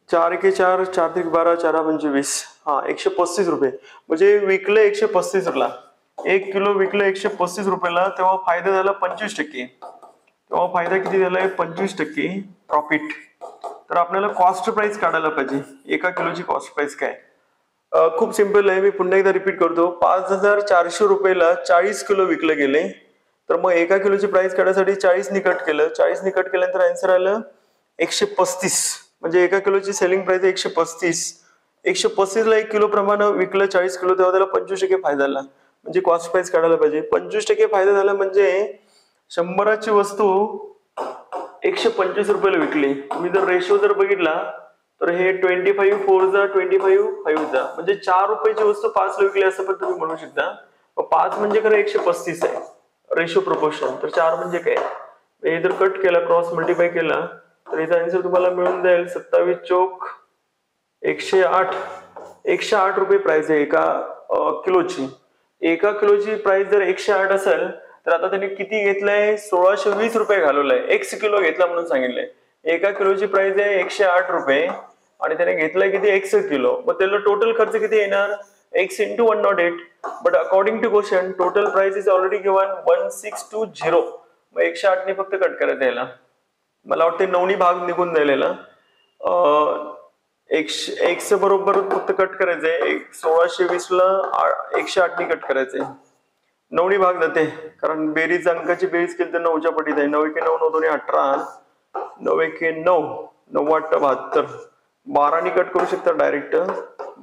4 × 4 = 4 × 12 4 × 25. 135 रुपये. म्हणजे विकलं 135 ला, 1 किलो विकलं 135 रुपयाला, तेव्हा फायदा झाला 25%. तेव्हा फायदा किती झालाय? 25% प्रॉफिट. तर आपल्याला कॉस्ट प्राइस काढायला पाहिजे. 1 किलोची कॉस्ट प्राइस काय? खूप सिंपल आहे, मी पुन्हा एकदा रिपीट करतो. 5,400 रुपयाला 40 किलो विकले गेले. तर मग 1 किलोची प्राइस काढण्यासाठी 40 ने कट केलं. 40 ने कट केल्यानंतर आन्सर आलं 135. म्हणजे 1 किलोची सेलिंग प्राइस 135. 135 ला 1 किलो प्रमाणे विकलं 40 किलो, तेव्हा त्याला 25% फायदा झाला. म्हणजे कॉस्ट प्राइस काढायला पाहिजे. 25% फायदा झाला म्हणजे 100ची वस्तू 125 रुपयाला विकली. तुम्ही जर रेशो जर बघितला तर हे 25 4 जा 25 5 जा, म्हणजे 4 रुपयाची वस्तू 5 ला विकली असं पण तुम्ही म्हणू शकता. 5 म्हणजे खरं 135 आहे रेशो प्रोपोर्शन. तर 4 म्हणजे काय? हे जर कट केला, क्रॉस मल्टिप्लाय केला, तर याचा आन्सर तुम्हाला मिळून जाईल 27 चोक 108. 108 रुपये प्राइस आहे 1 किलोची. 1 किलोची प्राइस जर 108 असेल तर आता त्यांनी किती घेतलंय? 1,620 रुपये घालवलाय. x किलो घेतला म्हणून सांगितलंय. 1 किलोची प्राइस आहे 108 रुपये आणि त्याने घेतलाय किती? x kilo. मग त्याला टोटल खर्च किती येणार? x × 108. But according to question total price is already given 1620. मग 108 ने फक्त कट करायचं याला. मला वाटतं 9 भाग निघून जायला. x बरोबर फक्त कट करायचंय. 1620 ला 108 ने कट करायचंय. 9 भाग जाते, कारण बेरीज अंकाची बेरीज केली तर 9च्या पटीत आहे. 9 × 9 = 9 × 18. 9 × 9 9 × 8 = 72. 12 ने कट करू शकता डायरेक्ट.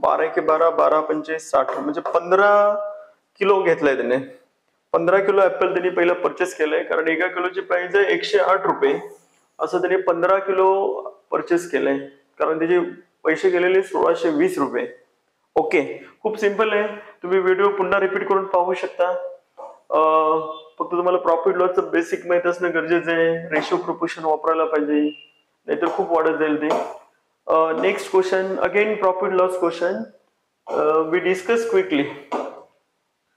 12 × 12 12 × 5 60. म्हणजे 15 किलो घेतलाय त्याने. 15 किलो ऍपल त्यांनी पहिला परचेस केलंय, कारण 1 किलोची प्राइस आहे 108 रुपये. असं त्याने 15 किलो परचेस केलंय, कारण त्याचे पैसे गेलेले 1,620 रुपये. ओके, खूप सिंपल आहे. तुम्ही व्हिडिओ पुन्हा रिपीट करून पाहू शकता. फक्त तुम्हाला प्रॉफिट लॉसचं बेसिक माहित असणं गरजेचं आहे. रेशो प्रोपोर्शन वापरायला पाहिजे, नाहीतर खूप वाढत जाईल ते. Next question, again profit loss question. We discuss quickly.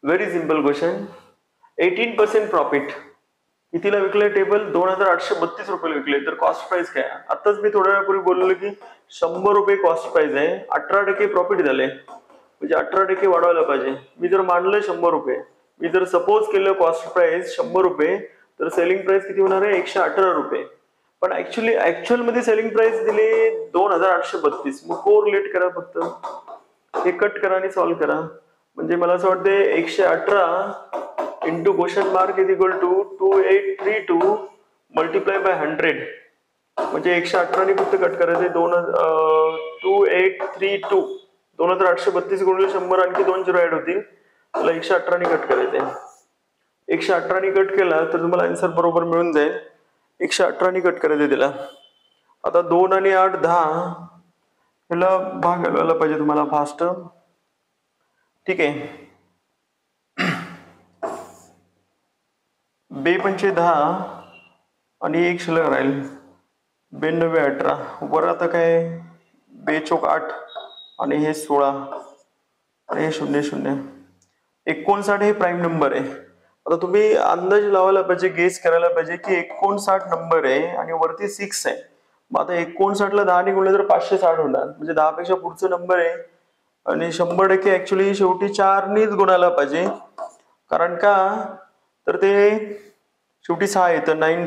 Very simple question. 18% profit कितीला विकलंय? टेबल 2,832 रुपयाला विकले. तर कॉस्ट प्राइस काय? आताच मी थोड्या वेळापूर्वी बोललो की 100 रुपये कॉस्ट प्राइस आहे. 18% प्रॉफिट झाले, म्हणजे 18% वाढवायला पाहिजे. मी जर मानलं 100 रुपये, मी जर सपोज केलं कॉस्ट प्राइस 100 रुपये, तर सेलिंग प्राइस किती होणार आहे? 118 रुपये. पण ऍक्च्युअल मध्ये सेलिंग प्राइस दिली 2832. मग कोरिलेट करा, फक्त हे कट करा आणि सॉल्व्ह करा. म्हणजे मला असं वाटतं 118 into question mark is equal to 2832 multiply by 100. म्हणजे 118 ने फक्त कट करायचे 2832 2832 गुणिले 100 आणखी 2 झिरो ऍड होतील, त्याला 118 ने कट करायचे. 118 ने कट केला तर तुम्हाला आन्सर बरोबर मिळून जाईल. 118 ने कट करायचे त्याला. आता 2 आणि 8 10 ह्याला भाग घालवायला पाहिजे तुम्हाला फास्ट. ठीक आहे. 2 पंचे 10 आणि 1 शिल्लक राहील. 92 18 वर आता काय 2 चौक 8 आणि हे 16 आणि हे 0 0. 59 हे प्राईम नंबर आहे. आता तुम्ही अंदाज लावायला पाहिजे, गेस करायला पाहिजे की 59 नंबर आहे आणि वरती 6 आहे. मग आता 59 ला 10 ने गुणलं तर 560 होणार, म्हणजे 10 पेक्षा पुढचा नंबर आहे आणि 100% ऍक्च्युली शेवटी 4 नेच गुणायला पाहिजे. कारण का तर ते शेवटी 6 येतं. 9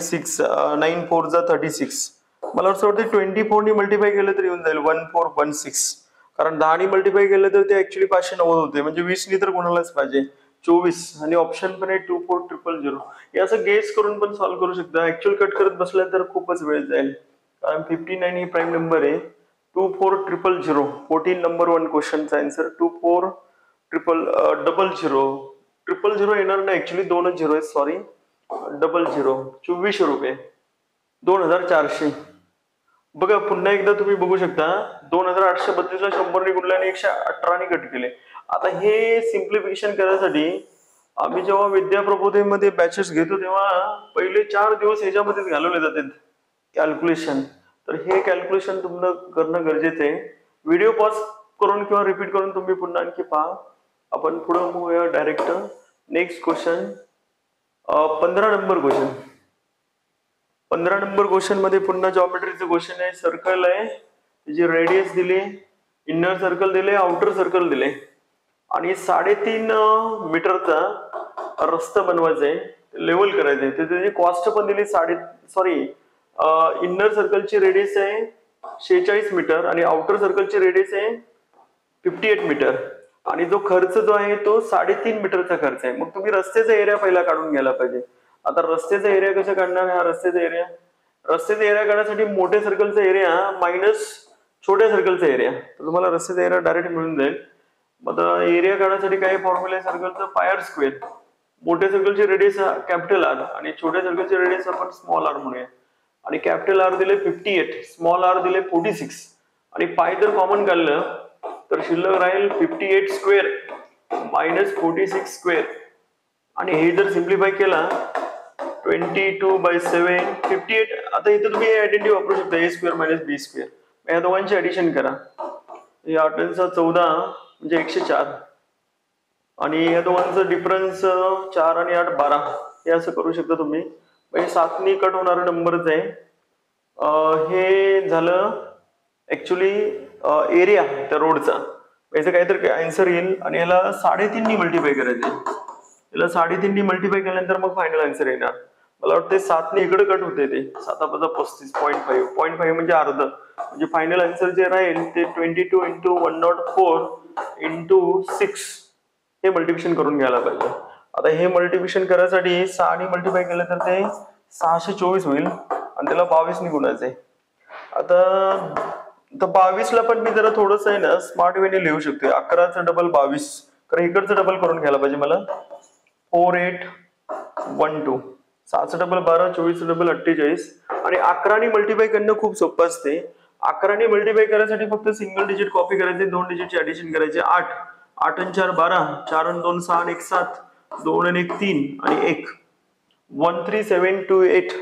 4 जा 36. मला असं वाटतं 24 ने मल्टिप्लाय केलं तर येऊन जाईल 1416. कारण 10 ने मल्टिप्लाय केलं तर ते ऍक्च्युली 590 होते, म्हणजे 20 ने तर गुणायलाच पाहिजे. 24 आणि ऑप्शन पण आहे 24000. हे असं गेस करून पण सॉल्व्ह करू शकता. ऍक्च्युअल कट करत बसला तर खूपच वेळ जाईल, कारण 59 ही प्राईम नंबर आहे. 24000 14 नंबर 1 क्वेश्चनचा आन्सर 24000. 000 येणार नाही, ऍक्च्युली 2च झिरो आहे, सॉरी. 00 2400 रुपये 2400. बघा पुन्हा एकदा तुम्ही बघू शकता 2832 ला 100 ने गुणले आणि 118 ने कट केले. आता हे सिम्प्लिफिकेशन करण्यासाठी आम्ही जेव्हा विद्या प्रबोधिनीमध्ये बॅचेस घेतो तेव्हा पहिले 4 दिवस ह्याच्यामध्येच घालवले जातात कॅल्क्युलेशन. तर हे कॅल्क्युलेशन तुम्हाला करणं गरजेचं आहे. व्हिडिओ पॉज करून किंवा रिपीट करून तुम्ही पुन्हा आणखी पहा. आपण पुढे move direct next question. 15 number question. 15 number question मध्ये पुन्हा जॉमेट्रीचं क्वेश्चन आहे. सर्कल आहे, त्याची रेडियस दिली, इनर सर्कल दिले, आउटर सर्कल दिले आणि 3.5 मीटरचा रस्ता बनवायचा आहे, लेवल करायचं आहे. त्याची कॉस्ट पण दिली. इनर सर्कलची रेडियस आहे 46 मीटर आणि आउटर सर्कलची रेडियस आहे 58 मीटर आणि जो खर्च जो आहे तो 3.5 मीटरचा खर्च आहे. मग तुम्ही रस्त्याचा एरिया पहिला काढून घ्यायला पाहिजे. आता रस्त्याचा एरिया कसं काढणार? हा रस्त्याचा एरिया काढण्यासाठी मोठ्या सर्कलचा एरिया मायनस छोट्या सर्कलचा एरिया, तर तुम्हाला रस्त्याचा एरिया डायरेक्ट मिळून जाईल. मग एरिया काढण्यासाठी काय फॉर्म्युला आहे सर्कलचा? पाय आर स्क्वेअर. मोठ्या सर्कलची रेडियस कॅपिटल आर आणि छोट्या सर्कलची रेडियस आपण स्मॉल आर म्हणूया. आणि कॅपिटल आर दिले 58, स्मॉल आर दिले 46 आणि पाय जर कॉमन काढलं तर शिल्लक राहील 58 स्क्वेअर मायनस 46 स्क्वेअर. आणि हे जर सिम्प्लिफाय केला 22/7 58. आता इथे तुम्ही आयडेंटिटी वापरू शकता, a square minus b square. या दोघांची ऍडिशन करा. 8×14 म्हणजे 104 आणि या दोघांचं डिफरन्स 4 आणि 8 12. हे असं करू शकता तुम्ही. म्हणजे 7 ने कट होणारा नंबरच आहे. हे झालं ऍक्च्युली एरिया त्या रोडचा. याचं काहीतरी आन्सर येईल आणि याला 3.5 ने मल्टिप्लाय करायचं. याला 3.5 ने मल्टिप्लाय केल्यानंतर मग फायनल आन्सर येणार. मला वाटतं 7 ने इकडे कट होते ते 7×35 0.5 म्हणजे अर्ध. म्हणजे फायनल आन्सर जे राहील ते 22 × 104 × 6 हे मल्टिप्लिकेशन करून घ्यायला पाहिजे. आता हे मल्टिप्लिकेशन करायसाठी 6 ने मल्टिप्लाय केलं तर ते 624 होईल आणि त्याला 22 ने गुणायचंय. आता 22 ला पण मी जरा थोडस आहे ना स्मार्ट वेने लिहू शकतो. 11चं डबल 22, कारण इकडचं डबल करून घ्यायला पाहिजे मला. 4812. 6चं डबल 12, 24चं डबल 48 आणि 11 ने मल्टिप्लाय करणं खूप सोपं असते. 11 ने मल्टिप्लाय करायसाठी फक्त सिंगल डिजिट कॉपी करायचे, 2 डिजिटची ऍडिशन करायचे. 8 आणि 4 12, 4 आणि 2 6 आणि 1 7, 2 आणि 1 3 आणि 1 13728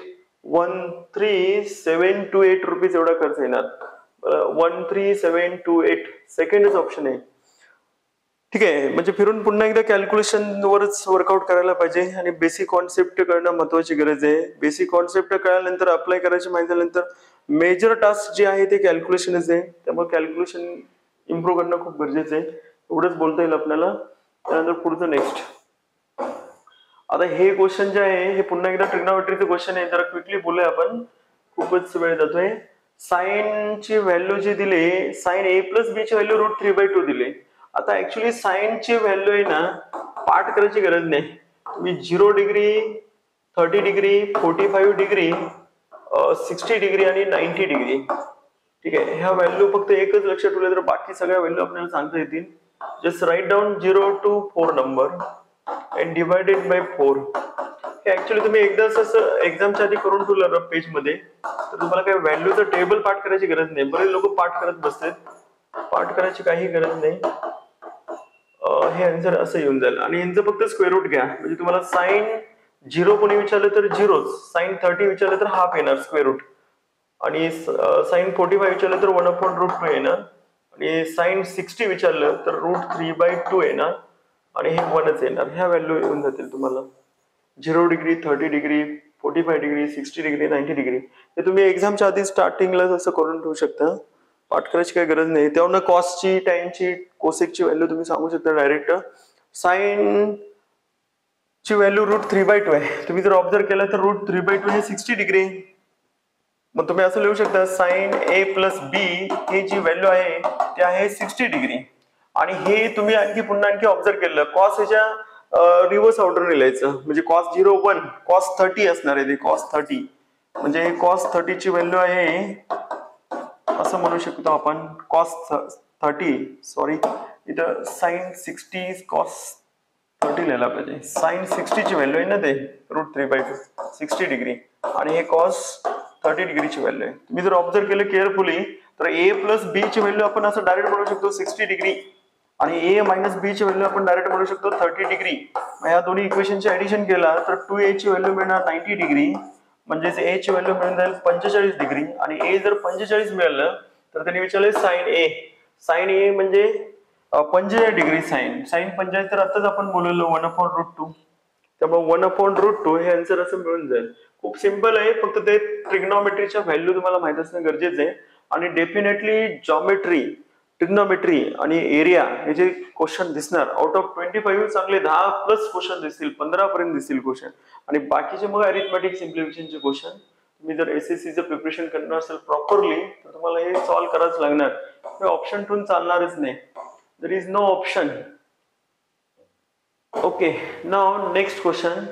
13728 रुपीज एवढा खर्च येणार. 13728 सेकंडच ऑप्शन आहे. ठीक आहे. म्हणजे फिरून पुन्हा एकदा कॅल्क्युलेशन वरच वर्कआउट करायला पाहिजे आणि बेसिक कॉन्सेप्ट कळणं महत्वाची गरज आहे. बेसिक कॉन्सेप्ट कळल्यानंतर अप्लाय करायची माहिती झाल्यानंतर मेजर टास्क जे आहे ते कॅल्क्युलेशनच आहे. त्यामुळे कॅल्क्युलेशन इम्प्रूव्ह करणं खूप गरजेचं आहे. एवढंच बोलता येईल आपल्याला. त्यानंतर पुढचं नेक्स्ट. आता हे क्वेश्चन जे आहे हे पुन्हा एकदा ट्रिग्नोमेट्रीचं क्वेश्चन आहे. जरा क्विकली बोलूया आपण. खूपच वेळ जातोय. साइन ची व्हॅल्यू जी दिली, साइन ए प्लस बी ची व्हॅल्यू √3/2 दिली. आता ऍक्च्युली साइन ची व्हॅल्यू आहे ना, पाठ करायची गरज नाही. तुम्ही 0 डिग्री, 30 डिग्री, 45 डिग्री, 60 डिग्री आणि 90 डिग्री, ठीक आहे, ह्या व्हॅल्यू फक्त एकच लक्षात ठेवले तर बाकी सगळ्या व्हॅल्यू आपल्याला सांगता येतील. Just write down 0 to 4 number and divided by 4. हे ऍक्च्युली तुम्ही एकदाच असं एक्झामच्या आधी करून ठेवलं रफ पेज मध्ये तर तुम्हाला काही व्हॅल्यूचं टेबल पाठ करायची गरज नाही. बरेच लोक पाठ करत बसतात, पाठ करायची काही गरज नाही. हे आन्सर असं येऊन जाईल आणि यांचं फक्त स्क्वेअर रूट घ्या. म्हणजे तुम्हाला साइन 0 कोणी विचारलं तर 0, साइन 30 विचारलं तर हाफ येणार स्क्वेअर रूट, आणि साइन 45 विचारलं तर 1/√2 येणार, आणि साइन 60 विचारलं तर √3/2 येणार, आणि हे 1च येणार. ह्या व्हॅल्यू येऊन जातील तुम्हाला. 0 degree, 30 degree, 45 degree, 60 degree, 90 degree, हे तुम्ही एक्झामच्या आधी स्टार्टिंगला असं करून ठेवू शकता. पाठ करायची काही गरज नाही. त्यावरून कॉसची, टाइमची, कोसेकची व्हॅल्यू तुम्ही सांगू शकता डायरेक्ट. साइन ची व्हॅल्यू √3/2 आहे. तुम्ही जर ऑब्झर्व केलं तर √3/2 हे 60 डिग्री. मग तुम्ही असं लिहू शकता साइन ए प्लस बी हे जी व्हॅल्यू आहे ती आहे 60 डिग्री. आणि हे तुम्ही पुन्हा आणखी ऑब्झर्व केलं, कॉस ह्याच्या रिव्हर्स ऑर्डर लिहायचं. म्हणजे cos 0 1, cos 30 असणार आहे ते, cos 30. म्हणजे cos 30 ची व्हॅल्यू आहे असं म्हणू शकतो आपण, cos 30, सॉरी इथं साइन 60 cos 30 लिहायला पाहिजे. साइन 60 ची व्हॅल्यू आहे ना ते, √3/2 60 डिग्री, आणि हे cos 30 डिग्रीची व्हॅल्यू आहे. तुम्ही जर ऑब्झर्व केलं केअरफुली तर a प्लस बी ची व्हॅल्यू आपण असं डायरेक्ट म्हणू शकतो 60 डिग्री, आणि a मायनस बी ची व्हॅल्यू आपण डायरेक्ट म्हणू शकतो 30 डिग्री. या दोन्ही इक्वेशनचे ऍडिशन केला तर 2a ची व्हॅल्यू मिळणार 90 डिग्री, म्हणजे a ची व्हॅल्यू मिळून जाईल 45 डिग्री. आणि a जर 45 मिळालं तर त्यांनी विचारले साइन ए. साइन ए म्हणजे 45 डिग्री साइन, साइन 45 तर आताच आपण बोललो 1/√2. त्यामुळे 1/√2 हे आन्सर असं मिळून जाईल. खूप सिंपल आहे, फक्त ते ट्रिग्नॉमेट्रीच्या व्हॅल्यू तुम्हाला माहित असणं गरजेचं आहे. आणि डेफिनेटली जॉमेट्री, ट्रिग्नॉमेट्री आणि एरिया हे जे क्वेश्चन दिसणार आउट ऑफ 25 चांगले 10+ क्वेश्चन दिसतील, 15 पर्यंत दिसतील क्वेश्चन. आणि बाकीचे मग अरिथमेटिक सिम्प्लिफिकेशनचे क्वेश्चन. तुम्ही जर एसएससीचं प्रिपरेशन करणार असेल प्रॉपरली तर तुम्हाला हे सॉल्व्ह करावंच लागणार. ऑप्शन ठेवून चालणारच नाही. There is no option. Okay, now next question.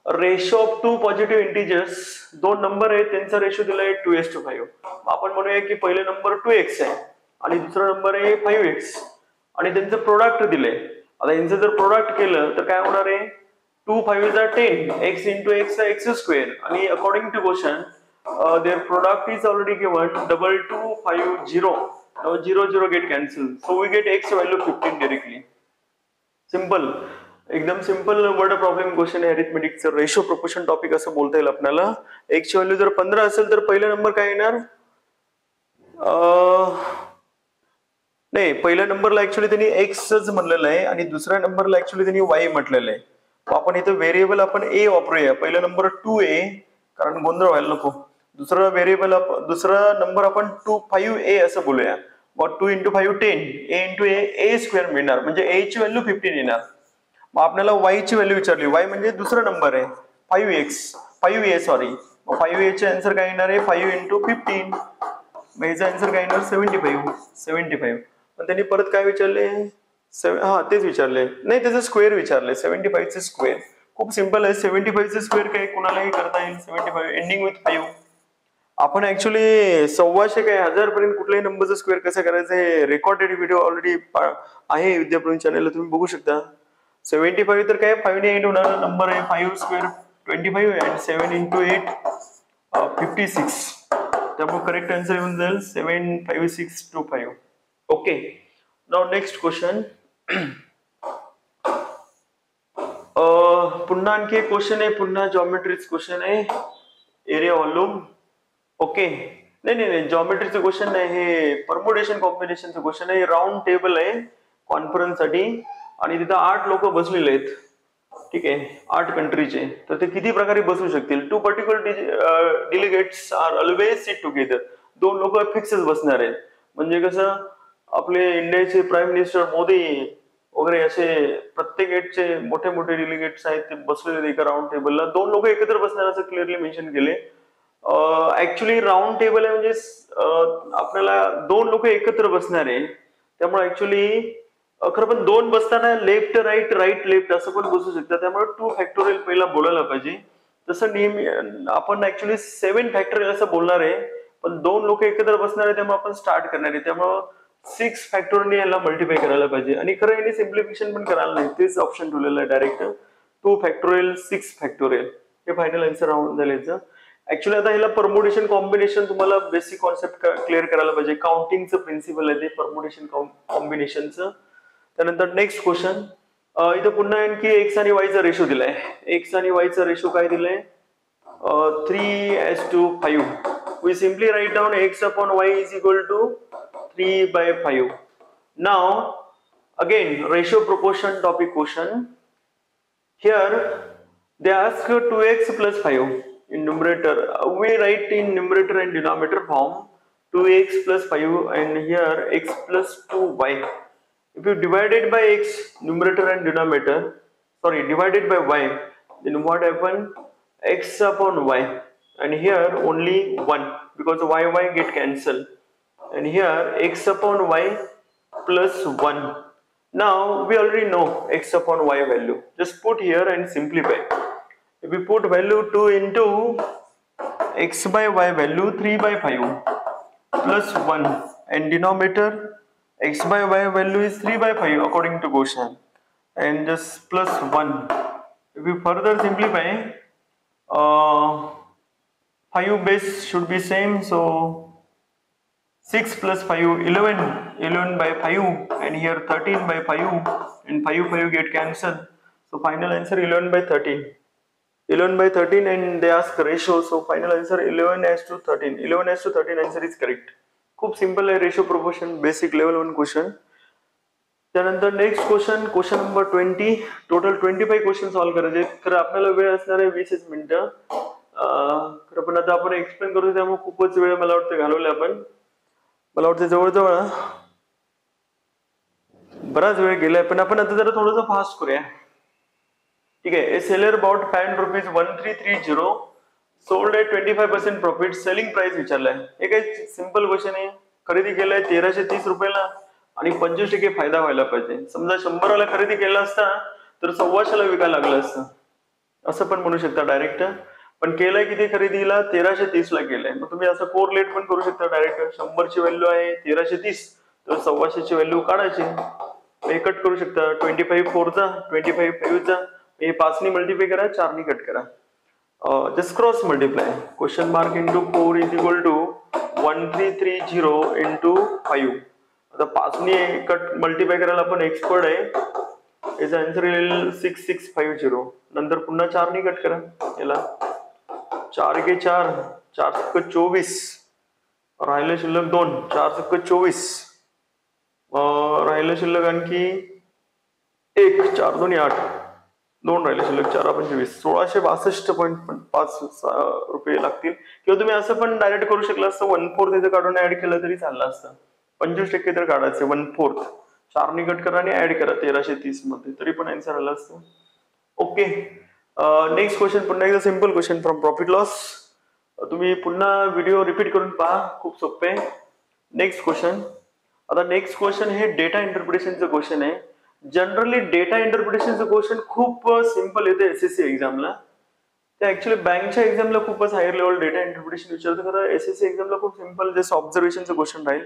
Ratio of 2 positive integers, दोन नंबर आहेत त्यांचा रेशो दिलाय 2:5. आपण म्हणूया की पहिले नंबर 2x आहे आणि दुसरा नंबर आहे 5x, आणि त्यांचं प्रोडक्ट दिलंय. आता यांचं जर प्रोडक्ट केलं तर काय होणार आहे, 2 5 10, x into x x², आणि according to question their product is already given 2 2 5 0. Now 0 0 get cancelled, so we get x value 15 directly. Simple, एकदम सिंपल वर्ड प्रॉब्लेम क्वेश्चन आहे. अरिथमेटिकचं रेशो प्रोपोर्शन टॉपिक असं बोलता येईल आपल्याला. x ची व्हॅल्यू जर 15 असेल तर पहिला नंबर काय येणार, नाही पहिल्या नंबरला ऍक्च्युली त्यांनी एक्सच म्हणलेलं आहे आणि दुसऱ्या नंबरला ऍक्च्युली त्यांनी वाय म्हटलेलं आहे. आपण इथं व्हेरिएबल आपण ए वापरूया. पहिला नंबर 2a, कारण गोंधळ व्हायला नको. दुसरा व्हेरिएबल दुसरा नंबर आपण 5a असं बोलूया. मग 2 into 5 10, a into a² मिळणार, म्हणजे a ची व्हॅल्यू 15 येणार. मग आपल्याला y ची व्हॅल्यू विचारली, y म्हणजे दुसरा नंबर आहे 5a सॉरी. मग 5a चे आन्सर काय येणार आहे, 5 into 15. मग याचा आन्सर काय येणार 75. पण त्यांनी परत काय विचारले, तेच विचारले, नाही त्याचं स्क्वेअर विचारले, 75 चे स्क्वेअर. खूप सिंपल आहे, 75 चे स्क्वेअर काय कोणालाही करता येईल. 75 एंडिंग विथ 5. आपण ऍक्च्युली 1,200 काय 1000 पर्यंत कुठल्याही नंबरचं स्क्वेअर कसं करायचं हे रेकॉर्डेड व्हिडिओ ऑलरेडी आहे विद्याप्रवीण चॅनलला, तुम्ही बघू शकता. 75 तर काय 5 ने 8 होणार नंबर आहे, 5² 25 and 7 into 8 56. त्यामुळे करेक्ट आन्सर येऊन जाईल 75625. Okay, now next question. पुन्हा आणखी एक क्वेश्चन आहे, पुन्हा जॉमेट्रीच क्वेश्चन आहे, एरिया व्हॉल्यूम. ओके, नाही जॉमेट्रीचं क्वेश्चन नाही, हे परम्युटेशन कॉम्बिनेशनचं क्वेश्चन आहे. राऊंड टेबल आहे कॉन्फरन्स साठी आणि तिथं 8 लोक बसलेले आहेत, ठीक आहे, 8 कंट्रीचे. तर ते किती प्रकारे बसू शकतील. 2 particular delegates are always sit together. 2 लोक फिक्सच बसणार आहेत. म्हणजे कसं आपले इंडियाचे प्राईम मिनिस्टर मोदी वगैरे असे प्रत्येक गेटचे मोठे मोठे डेलिगेट्स आहेत ते बसलेले एका राऊंड टेबलला. 2 लोक एकत्र बसणार असं क्लिअरली मेन्शन केले. ऍक्च्युली राऊंड टेबल आहे म्हणजे आपल्याला दोन लोक एकत्र बसणार आहे, त्यामुळे ऍक्च्युली खरं पण दोन बसताना लेफ्ट राईट राईट लेफ्ट असं पण बसू शकतात, त्यामुळे 2 फॅक्टोरियल पहिला बोलायला पाहिजे. तसं नेहमी आपण ऍक्च्युली 7 फॅक्टोरियल असं बोलणार आहे, पण दोन लोक एकत्र बसणार आहे त्यामुळे आपण स्टार्ट करणार आहे, त्यामुळे 6 फॅक्टोरियल याला मल्टिप्लाय करायला पाहिजे. आणि खरं याने सिम्प्लिफिकेशन पण करायला नाही, तेच ऑप्शन ठेवलेलं आहे डायरेक्ट 2 फॅक्टोरियल 6 फॅक्टोरियल हे फायनल आन्सर राहून झालं याचं. ऍक्च्युली आता ह्याला परमुटेशन कॉम्बिनेशन तुम्हाला बेसिक कॉन्सेप्ट क्लिअर करायला पाहिजे. काउंटिंगचं प्रिन्सिपल आहे ते परमुटेशन कॉम्बिनेशनचं. त्यानंतर नेक्स्ट क्वेश्चन, इथं पुन्हा आणखी एक्स आणि वायचा रेशो दिलाय. एक्स आणि वायचा रेशो काय दिलाय? 3:5. We simply write down x upon y is equal to 3/5. Now again ratio proportion topic question. Here they ask 2x plus 5 in numerator. We write in numerator and denominator form 2x plus 5 and here x plus 2y. If you divide it by x, numerator and denominator, sorry, divided by y, then what happen? X upon y, and here only 1 because y get cancelled, and here x upon y plus 1. Now we already know x upon y value. Just put here and simplify. If we put value 2 into x by y value 3/5 plus 1 and denominator x by y value is 3/5 according to question, and just plus 1. If we further simplify, 5 base should be same, so 6 plus 5 11 by 5, and here 13/5, and 5 get cancelled, so final answer 11/13. 11/13, and they ask ratio, so final answer 11:13. 11:13 answer is correct. खूप simple आहे, ratio proportion basic level 1 question. त्यानंतर next question number 20. Total 25 question solve करायचे. तर आपल्याला वेळ असणार आहे 20 मिनिटं. खरं पण आता आपण एक्सप्लेन करू त्यामुळे खूपच वेळ मला वाटतं घालवला आपण. मला वाटतं जवळजवळ बराच वेळ गेलाय, पण आपण आता जरा थोडंसं फास्ट करूया. ठीक आहे. A seller bought ₹51330 sold at 25% profit. Selling price विचारलाय. हे काही सिंपल क्वेश्चन आहे. खरेदी केलाय 1330 रुपयाला आणि 25% फायदा व्हायला पाहिजे. समजा 100ला खरेदी केला असता तर 125ला विकायला लागलं असतं, असं पण म्हणू शकता डायरेक्ट. पण केलंय किती खरेदीला? 1330ला केलंय. मग तुम्ही असं कोरिलेट पण करू शकता डायरेक्ट. 100ची व्हॅल्यू आहे 1330, तर 125ची व्हॅल्यू काढायची. हे कट करू शकता. 25 4चा, 25 5चा, हे 5नी मल्टिप्लाय करा, 4नी कट करा. just cross multiply. Question mark into 4 is equal to 1330 into 5. आता 5नी कट मल्टिप्लाय करायला आपण एक्सपर्ट आहे. याचा आन्सर येईल 6650. नंतर पुन्हा 4नी कट करा याला. 4 के 4, 4 × 24, राहिलं शिल्लक 2, 4 × 24, राहिलं शिल्लक आणखी 1, 4 2 8, 2 राहिले शिल्लक, 4 25, 1662.5 रुपये लागतील. किंवा तुम्ही असं पण डायरेक्ट करू शकला असतं, 1/4 इथं काढून ऍड केलं तरी चाललं असतं. 25% तर काढायचं, 1/4, 4नी कट करा आणि ऍड करा 1330 मध्ये, तरी पण आन्सर आला असतं. ओके. नेक्स्ट क्वेश्चन पुन्हा एकदा simple question from profit loss. तुम्ही पुन्हा व्हिडिओ रिपीट करून पहा, खूप सोपे. Next question. आता नेक्स्ट क्वेश्चन हे डेटा इंटरप्रिटेशनचं क्वेश्चन आहे. जनरली डेटा इंटरप्रिटेशनचं क्वेश्चन खूप सिंपल येते एसएससी एक्झामला. ते ऍक्च्युली बँकच्या एक्झामला खूपच हायर लेवल डेटा इंटरप्रिटेशन विचारतं, खरं एसएससी एक्झामला खूप सिंपल जस्ट ऑब्झर्वेशनचं क्वेश्चन राहील.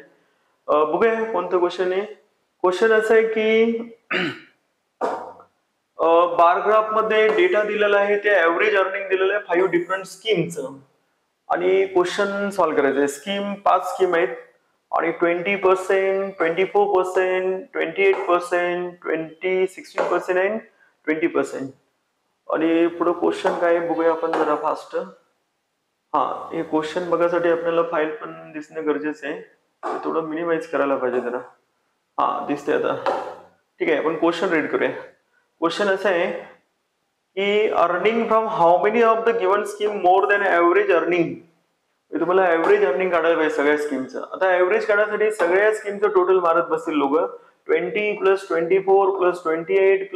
बघूया कोणतं क्वेश्चन आहे. क्वेश्चन असं आहे की बार ग्राफ मध्ये डेटा दिलेला आहे, ते ऍव्हरेज अर्निंग दिलेलं आहे 5 डिफरंट स्कीमचं, आणि क्वेश्चन सॉल्व्ह करायचं आहे. स्कीम 5 स्कीम आहेत आणि 20%, 24%, 28%, 16% आणि 20%. आणि पुढे क्वेश्चन काय बघूया आपण जरा फास्ट. हे क्वेश्चन बघायसाठी आपल्याला फाईल पण दिसणं गरजेचं आहे. थोडं मिनिमाइज करायला पाहिजे जरा. दिसते आता. ठीक आहे, आपण क्वेश्चन रीड करूया. क्वेश्चन असं आहे की earning from how many of the given scheme more than average earning. तुम्हाला ऍव्हरेज अर्निंग काढायला पाहिजे सगळ्या स्कीमचं. आता ऍव्हरेज काढण्यासाठी सगळ्या स्कीमचं टोटल मारत बसतील लोक. 20 + 24 + 28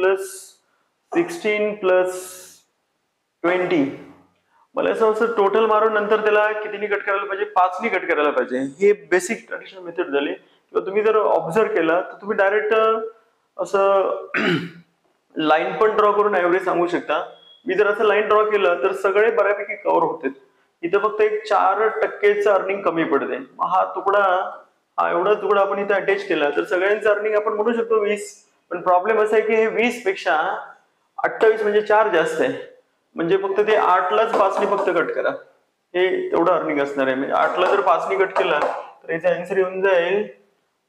+ 16 + 20. मला असं वाटतं टोटल मारून नंतर त्याला कितीनी कट करायला पाहिजे, 5नी कट करायला पाहिजे. हे बेसिक ट्रॅडिशनल मेथड झाली. किंवा तुम्ही जर ऑब्झर्व केला तर तुम्ही डायरेक्ट असं लाईन पण ड्रॉ करून ऍव्हरेज सांगू शकता. मी जर असं लाईन ड्रॉ केलं तर सगळे बऱ्यापैकी कव्हर होते. इथं फक्त एक 4%चं अर्निंग कमी पडते. हा तुकडा, हा एवढा तुकडा आपण इथे अटॅच केला तर सगळ्यांचं अर्निंग आपण म्हणू शकतो 20. पण प्रॉब्लेम असा आहे की हे 20 पेक्षा 28 म्हणजे 4 जास्त आहे. म्हणजे फक्त ते 8लाच 5नी फक्त कट करा, हे तेवढं अर्निंग असणार आहे. म्हणजे 8ला जर 5नी कट केला तर याचा आन्सर येऊन जाईल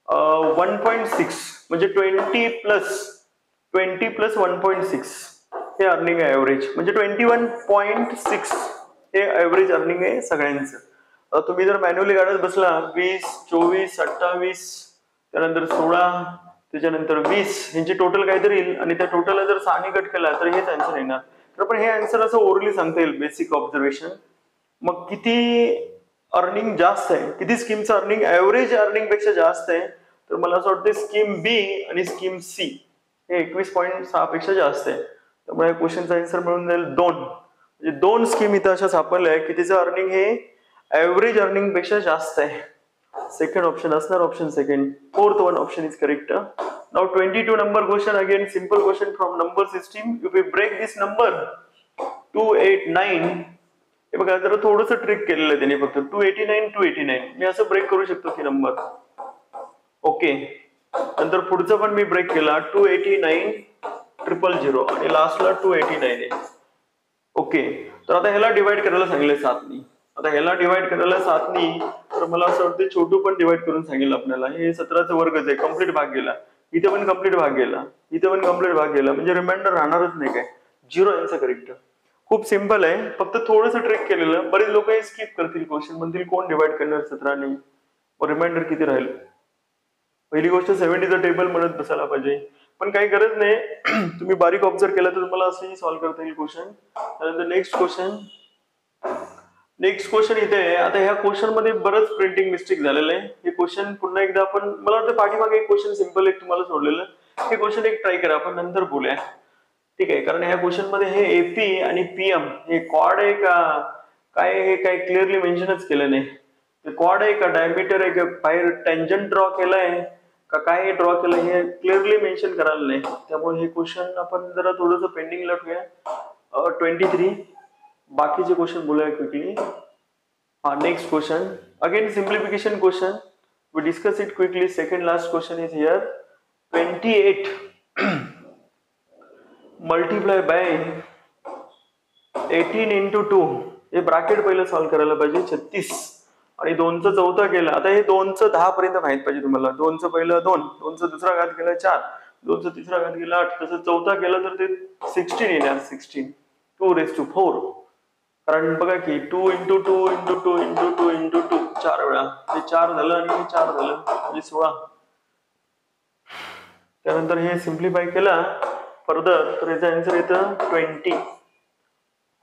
1.6 म्हणजे 20 प्लस 1.6 हे अर्निंग आहे ऍव्हरेज. म्हणजे 21.6 हे ऍव्हरेज अर्निंग आहे सगळ्यांचं. तुम्ही जर मॅन्युअली काढत बसला 20, 24, 28 त्यानंतर 16 त्याच्यानंतर 20 यांची टोटल काहीतरी येईल आणि त्या टोटलला जर 6नी कट केला तर हेच आन्सर येणार. तर पण हे आन्सर असं ओरली सांगता येईल, बेसिक ऑब्झर्वेशन. मग किती अर्निंग जास्त आहे, किती स्कीमचं अर्निंग ऍव्हरेज अर्निंग पेक्षा जास्त आहे, तर मला असं वाटतं स्कीम बी आणि स्कीम सी हे 21.6 पेक्षा जास्त आहे. त्यामुळे क्वेश्चनचा आन्सर मिळून जाईल 2. म्हणजे 2 स्कीम इथं अशा सापडल्या आहे की तिचं अर्निंग हे ऍव्हरेज अर्निंग पेक्षा जास्त आहे. सेकंड ऑप्शन असणार, option second. Fourth one option is correct. Now 22 number question, again simple question from number system. If we break this number 289, हे बघा जरा थोडंसं ट्रिक केलेलं आहे त्याने फक्त 289 मी असं ब्रेक करू शकतो की नंबर. ओके, नंतर पुढचं पण मी ब्रेक केला 289,000 आणि लास्टला 289 आहे. ओके, तर आता ह्याला डिवाइड करायला सांगितलं 7नी. आता ह्याला डिवाइड करायला 7नी तर मला असं वाटतं छोटू पण डिवाइड करून सांगेल आपल्याला. हे 17चा वर्गच आहे, कम्प्लीट भाग गेला. इथे पण कम्प्लीट भाग गेला, इथे पण कम्प्लीट भाग गेला, म्हणजे रिमाइंडर राहणारच नाही काय. 0 आन्सर करेक्ट. खूप सिंपल आहे, फक्त थोडंसं ट्रिक केलेलं. बरेच लोक हे स्किप करतील क्वेश्चन, म्हणतील कोण डिवाइड करणार 17ने, रिमाइंडर किती राहील. पहिली गोष्ट 70चा टेबल म्हणत बसायला पाहिजे, पण काही गरज नाही. तुम्ही बारीक ऑब्झर्व केला तर तुम्हाला असंही सॉल्व्ह करता येईल क्वेश्चन. त्यानंतर नेक्स्ट क्वेश्चन इथे आहे. आता ह्या क्वेश्चन मध्ये बरंच प्रिंटिंग मिस्टेक झालेलं आहे. हे क्वेश्चन पुन्हा एकदा आपण, मला वाटतं पाठीमागे एक क्वेश्चन सिंपल एक तुम्हाला सोडलेलं, हे क्वेश्चन एक ट्राय करा, आपण नंतर बोलूया. ठीक आहे, कारण ह्या क्वेश्चन मध्ये हे एपी आणि पीएम हे क्वाड आहे का काय हे काही क्लिअरली मेन्शनच केलं नाही. ते क्वाड आहे का डायमीटर आहे का बाहेर टेंजंट ड्रॉ केलाय का काय ड्रॉ केलं हे क्लिअरली मेन्शन करायला नाही. त्यामुळे हे क्वेश्चन आपण जरा थोडंसं पेंडिंगला ठेवूया. 23 बाकीचे क्वेश्चन बोलूया quickly. Next question, again simplification question, we discuss it quickly. Second last question is here. 28 multiply by 18 into 2 हे ब्रॅकेट पहिलं सॉल्व्ह करायला पाहिजे. 36 आणि 2चा चौथा केला. आता हे 2चं 10 पर्यंत माहित पाहिजे तुम्हाला. 2चं पहिलं 2, 2चा दुसरा घात केला 4, 2चा तिसरा घात केला 8, तसं चौथा केला तर ते 16 येणार. 16 2⁴. कारण बघा की 2 into 2 into 2 into 2 into 2 4 वेळा, हे 4 झालं आणि हे 4 झालं म्हणजे 16. त्यानंतर हे सिम्प्लिफाय केला फर्दर तर याचा आन्सर येतं 20.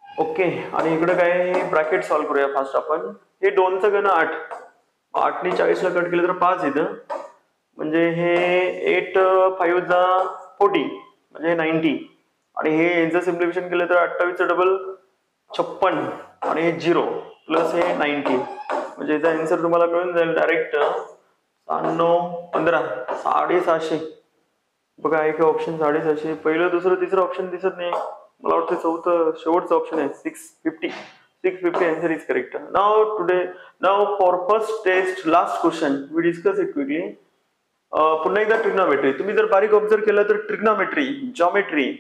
ओके, आणि इकडे काय ब्रॅकेट सॉल्व्ह करूया फास्ट आपण. हे 2चं घन 8, 8नी 40ला कट केलं तर 5 येतं, म्हणजे हे 8 5 जा 40 म्हणजे 90. आणि हे यांचं सिम्प्लिफिकेशन केलं तर 28चं डबल 56 आणि हे 0 प्लस हे 90 म्हणजे याचा आन्सर तुम्हाला मिळून जाईल डायरेक्ट 96, 15, 750. बघा एक ऑप्शन 750, पहिलं दुसरं तिसरं ऑप्शन दिसत नाही. मला वाटतं चौथं शेवटचं ऑप्शन आहे 650. 650 answer is correct. Now for first test last question we discuss it quickly. पुन्हा एकदा ट्रिग्नॉमेट्री. तुम्ही जर बारीक ऑब्झर्व केलं तर ट्रिग्नॉमेट्री, जॉमेट्री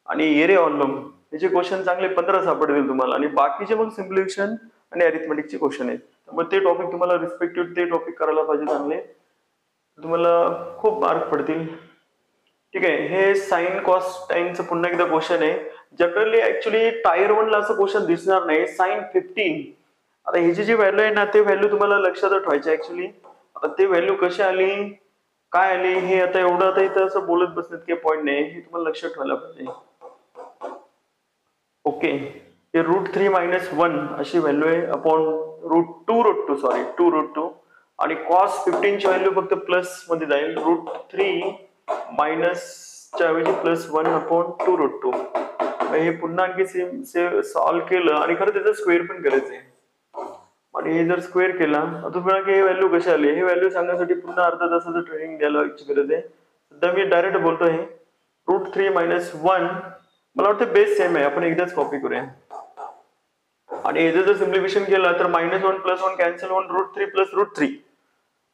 आणि एरे ऑनलम याचे क्वेश्चन चांगले 15 सापडतील तुम्हाला. आणि बाकीचे मग सिम्प्लिफिकेशन आणि अरिथमेटिकचे क्वेश्चन आहेत. त्यामुळे ते टॉपिक तुम्हाला रिस्पेक्टिव्ह ते टॉपिक करायला पाहिजे चांगले, तुम्हाला खूप मार्क पडतील. ठीक आहे, हे साइन कॉस टाइमचं पुन्हा एकदा क्वेश्चन आहे. जनरली ऍक्च्युली टायर 1 ला असं क्वेश्चन दिसणार नाही. साइन 15, आता ह्याची जी व्हॅल्यू आहे ना ते व्हॅल्यू तुम्हाला लक्षात ठेवायची ऍक्च्युली. आता ते व्हॅल्यू कशी आली काय आली हे आता एवढं आता इथं असं बोलत बसण्यात काही पॉईंट नाही, हे तुम्हाला लक्षात ठेवायला पाहिजे. ओके, हे √3 - 1 अशी व्हॅल्यू आहे अपॉन √2 आणि कॉस 15 ची व्हॅल्यू फक्त प्लस मध्ये जाईल. √3 मायनस च्या ऐवजी +1 अपॉन 2√2. हे पुन्हा आणखी सेम सॉल्व्ह केलं आणि खरं त्याचं स्क्वेअर पण करायचंय आणि हे जर स्क्वेअर केला तुम्हाला की हे व्हॅल्यू कशी आली हे व्हॅल्यू सांगण्यासाठी पुन्हा अर्धा तासाचं ट्रेनिंग द्यायला गरज आहे. सध्या मी डायरेक्ट बोलतो हे √3 - 1 मला वाटतं बेस सेम आहे आपण एकदाच कॉपी करूया आणि हे जर सिम्प्लिफिकेशन केलं तर -1 + 1 कॅन्सल होऊन √3 + √3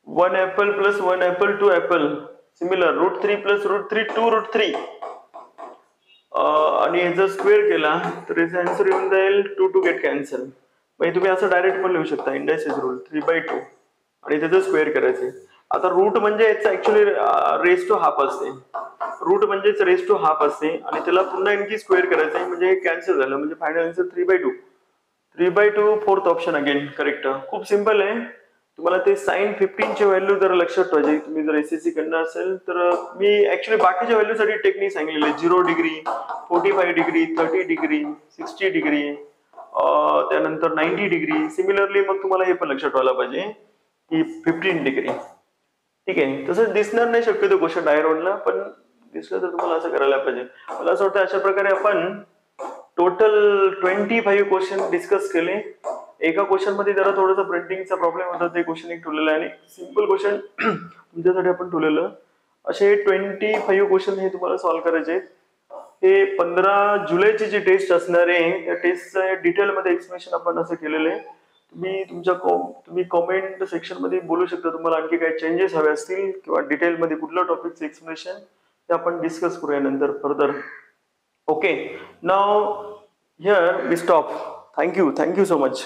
1 ऍपल + 1 ऍपल 2 ऍपल सिमिलर √3 + √3 2√3 आणि हे जर स्क्वेअर केला तर याचा आन्सर येऊन जाईल 2 2 गेट कॅन्सल. म्हणजे तुम्ही असं डायरेक्ट पण लिहू शकता इंडायसेस रूल 3/2 आणि त्याचं स्क्वेअर करायचे. आता रूट म्हणजे याचा ऍक्च्युअली रेस टू हाफ असते रूट म्हणजेच रेस टू हाफ असते आणि त्याला पुन्हा आणखी स्क्वेअर करायचं म्हणजे हे कॅन्सल झालं म्हणजे final answer 3/2 3/2 fourth option again correct. खूप सिंपल आहे. तुम्हाला ते sin 15 ची व्हॅल्यू जर लक्षात ठेवायची तुम्ही जर एसएससी करणार असेल तर मी ऍक्च्युअली बाकीच्या व्हॅल्यूसाठी टेक्निक सांगितलेले 0 डिग्री 45 डिग्री 30 डिग्री 60 डिग्री त्यानंतर 90 डिग्री सिमिलरली मग तुम्हाला हे पण लक्षात ठेवायला पाहिजे की 15 डिग्री. ठीक आहे तसं दिसणार नाही शक्यतो क्वेश्चन डायरोडला पण दिसलं तर तुम्हाला असं करायला पाहिजे. मला असं वाटतं अशा प्रकारे आपण टोटल 25 क्वेश्चन डिस्कस केले. एका क्वेश्चन मध्ये जरा थोडंसं प्रिंटिंगचा प्रॉब्लेम होता ते क्वेश्चन एक ठेवलेलं आहे आणि सिंपल क्वेश्चन तुमच्यासाठी आपण ठेवलेलं. असे 25 क्वेश्चन हे तुम्हाला सॉल्व्ह करायचे आहेत. हे 15 जुलैची जी टेस्ट असणार आहे त्या टेस्टचं डिटेलमध्ये एक्सप्लेनेशन आपण असं केलेलं आहे. तुम्ही कमेंट सेक्शन मध्ये बोलू शकता तुम्हाला आणखी काही चेंजेस हवे असतील किंवा डिटेलमध्ये कुठलं टॉपिकचं एक्सप्लेनेशन ते आपण डिस्कस करूया नंतर further. Okay now here we stop. Thank you so much.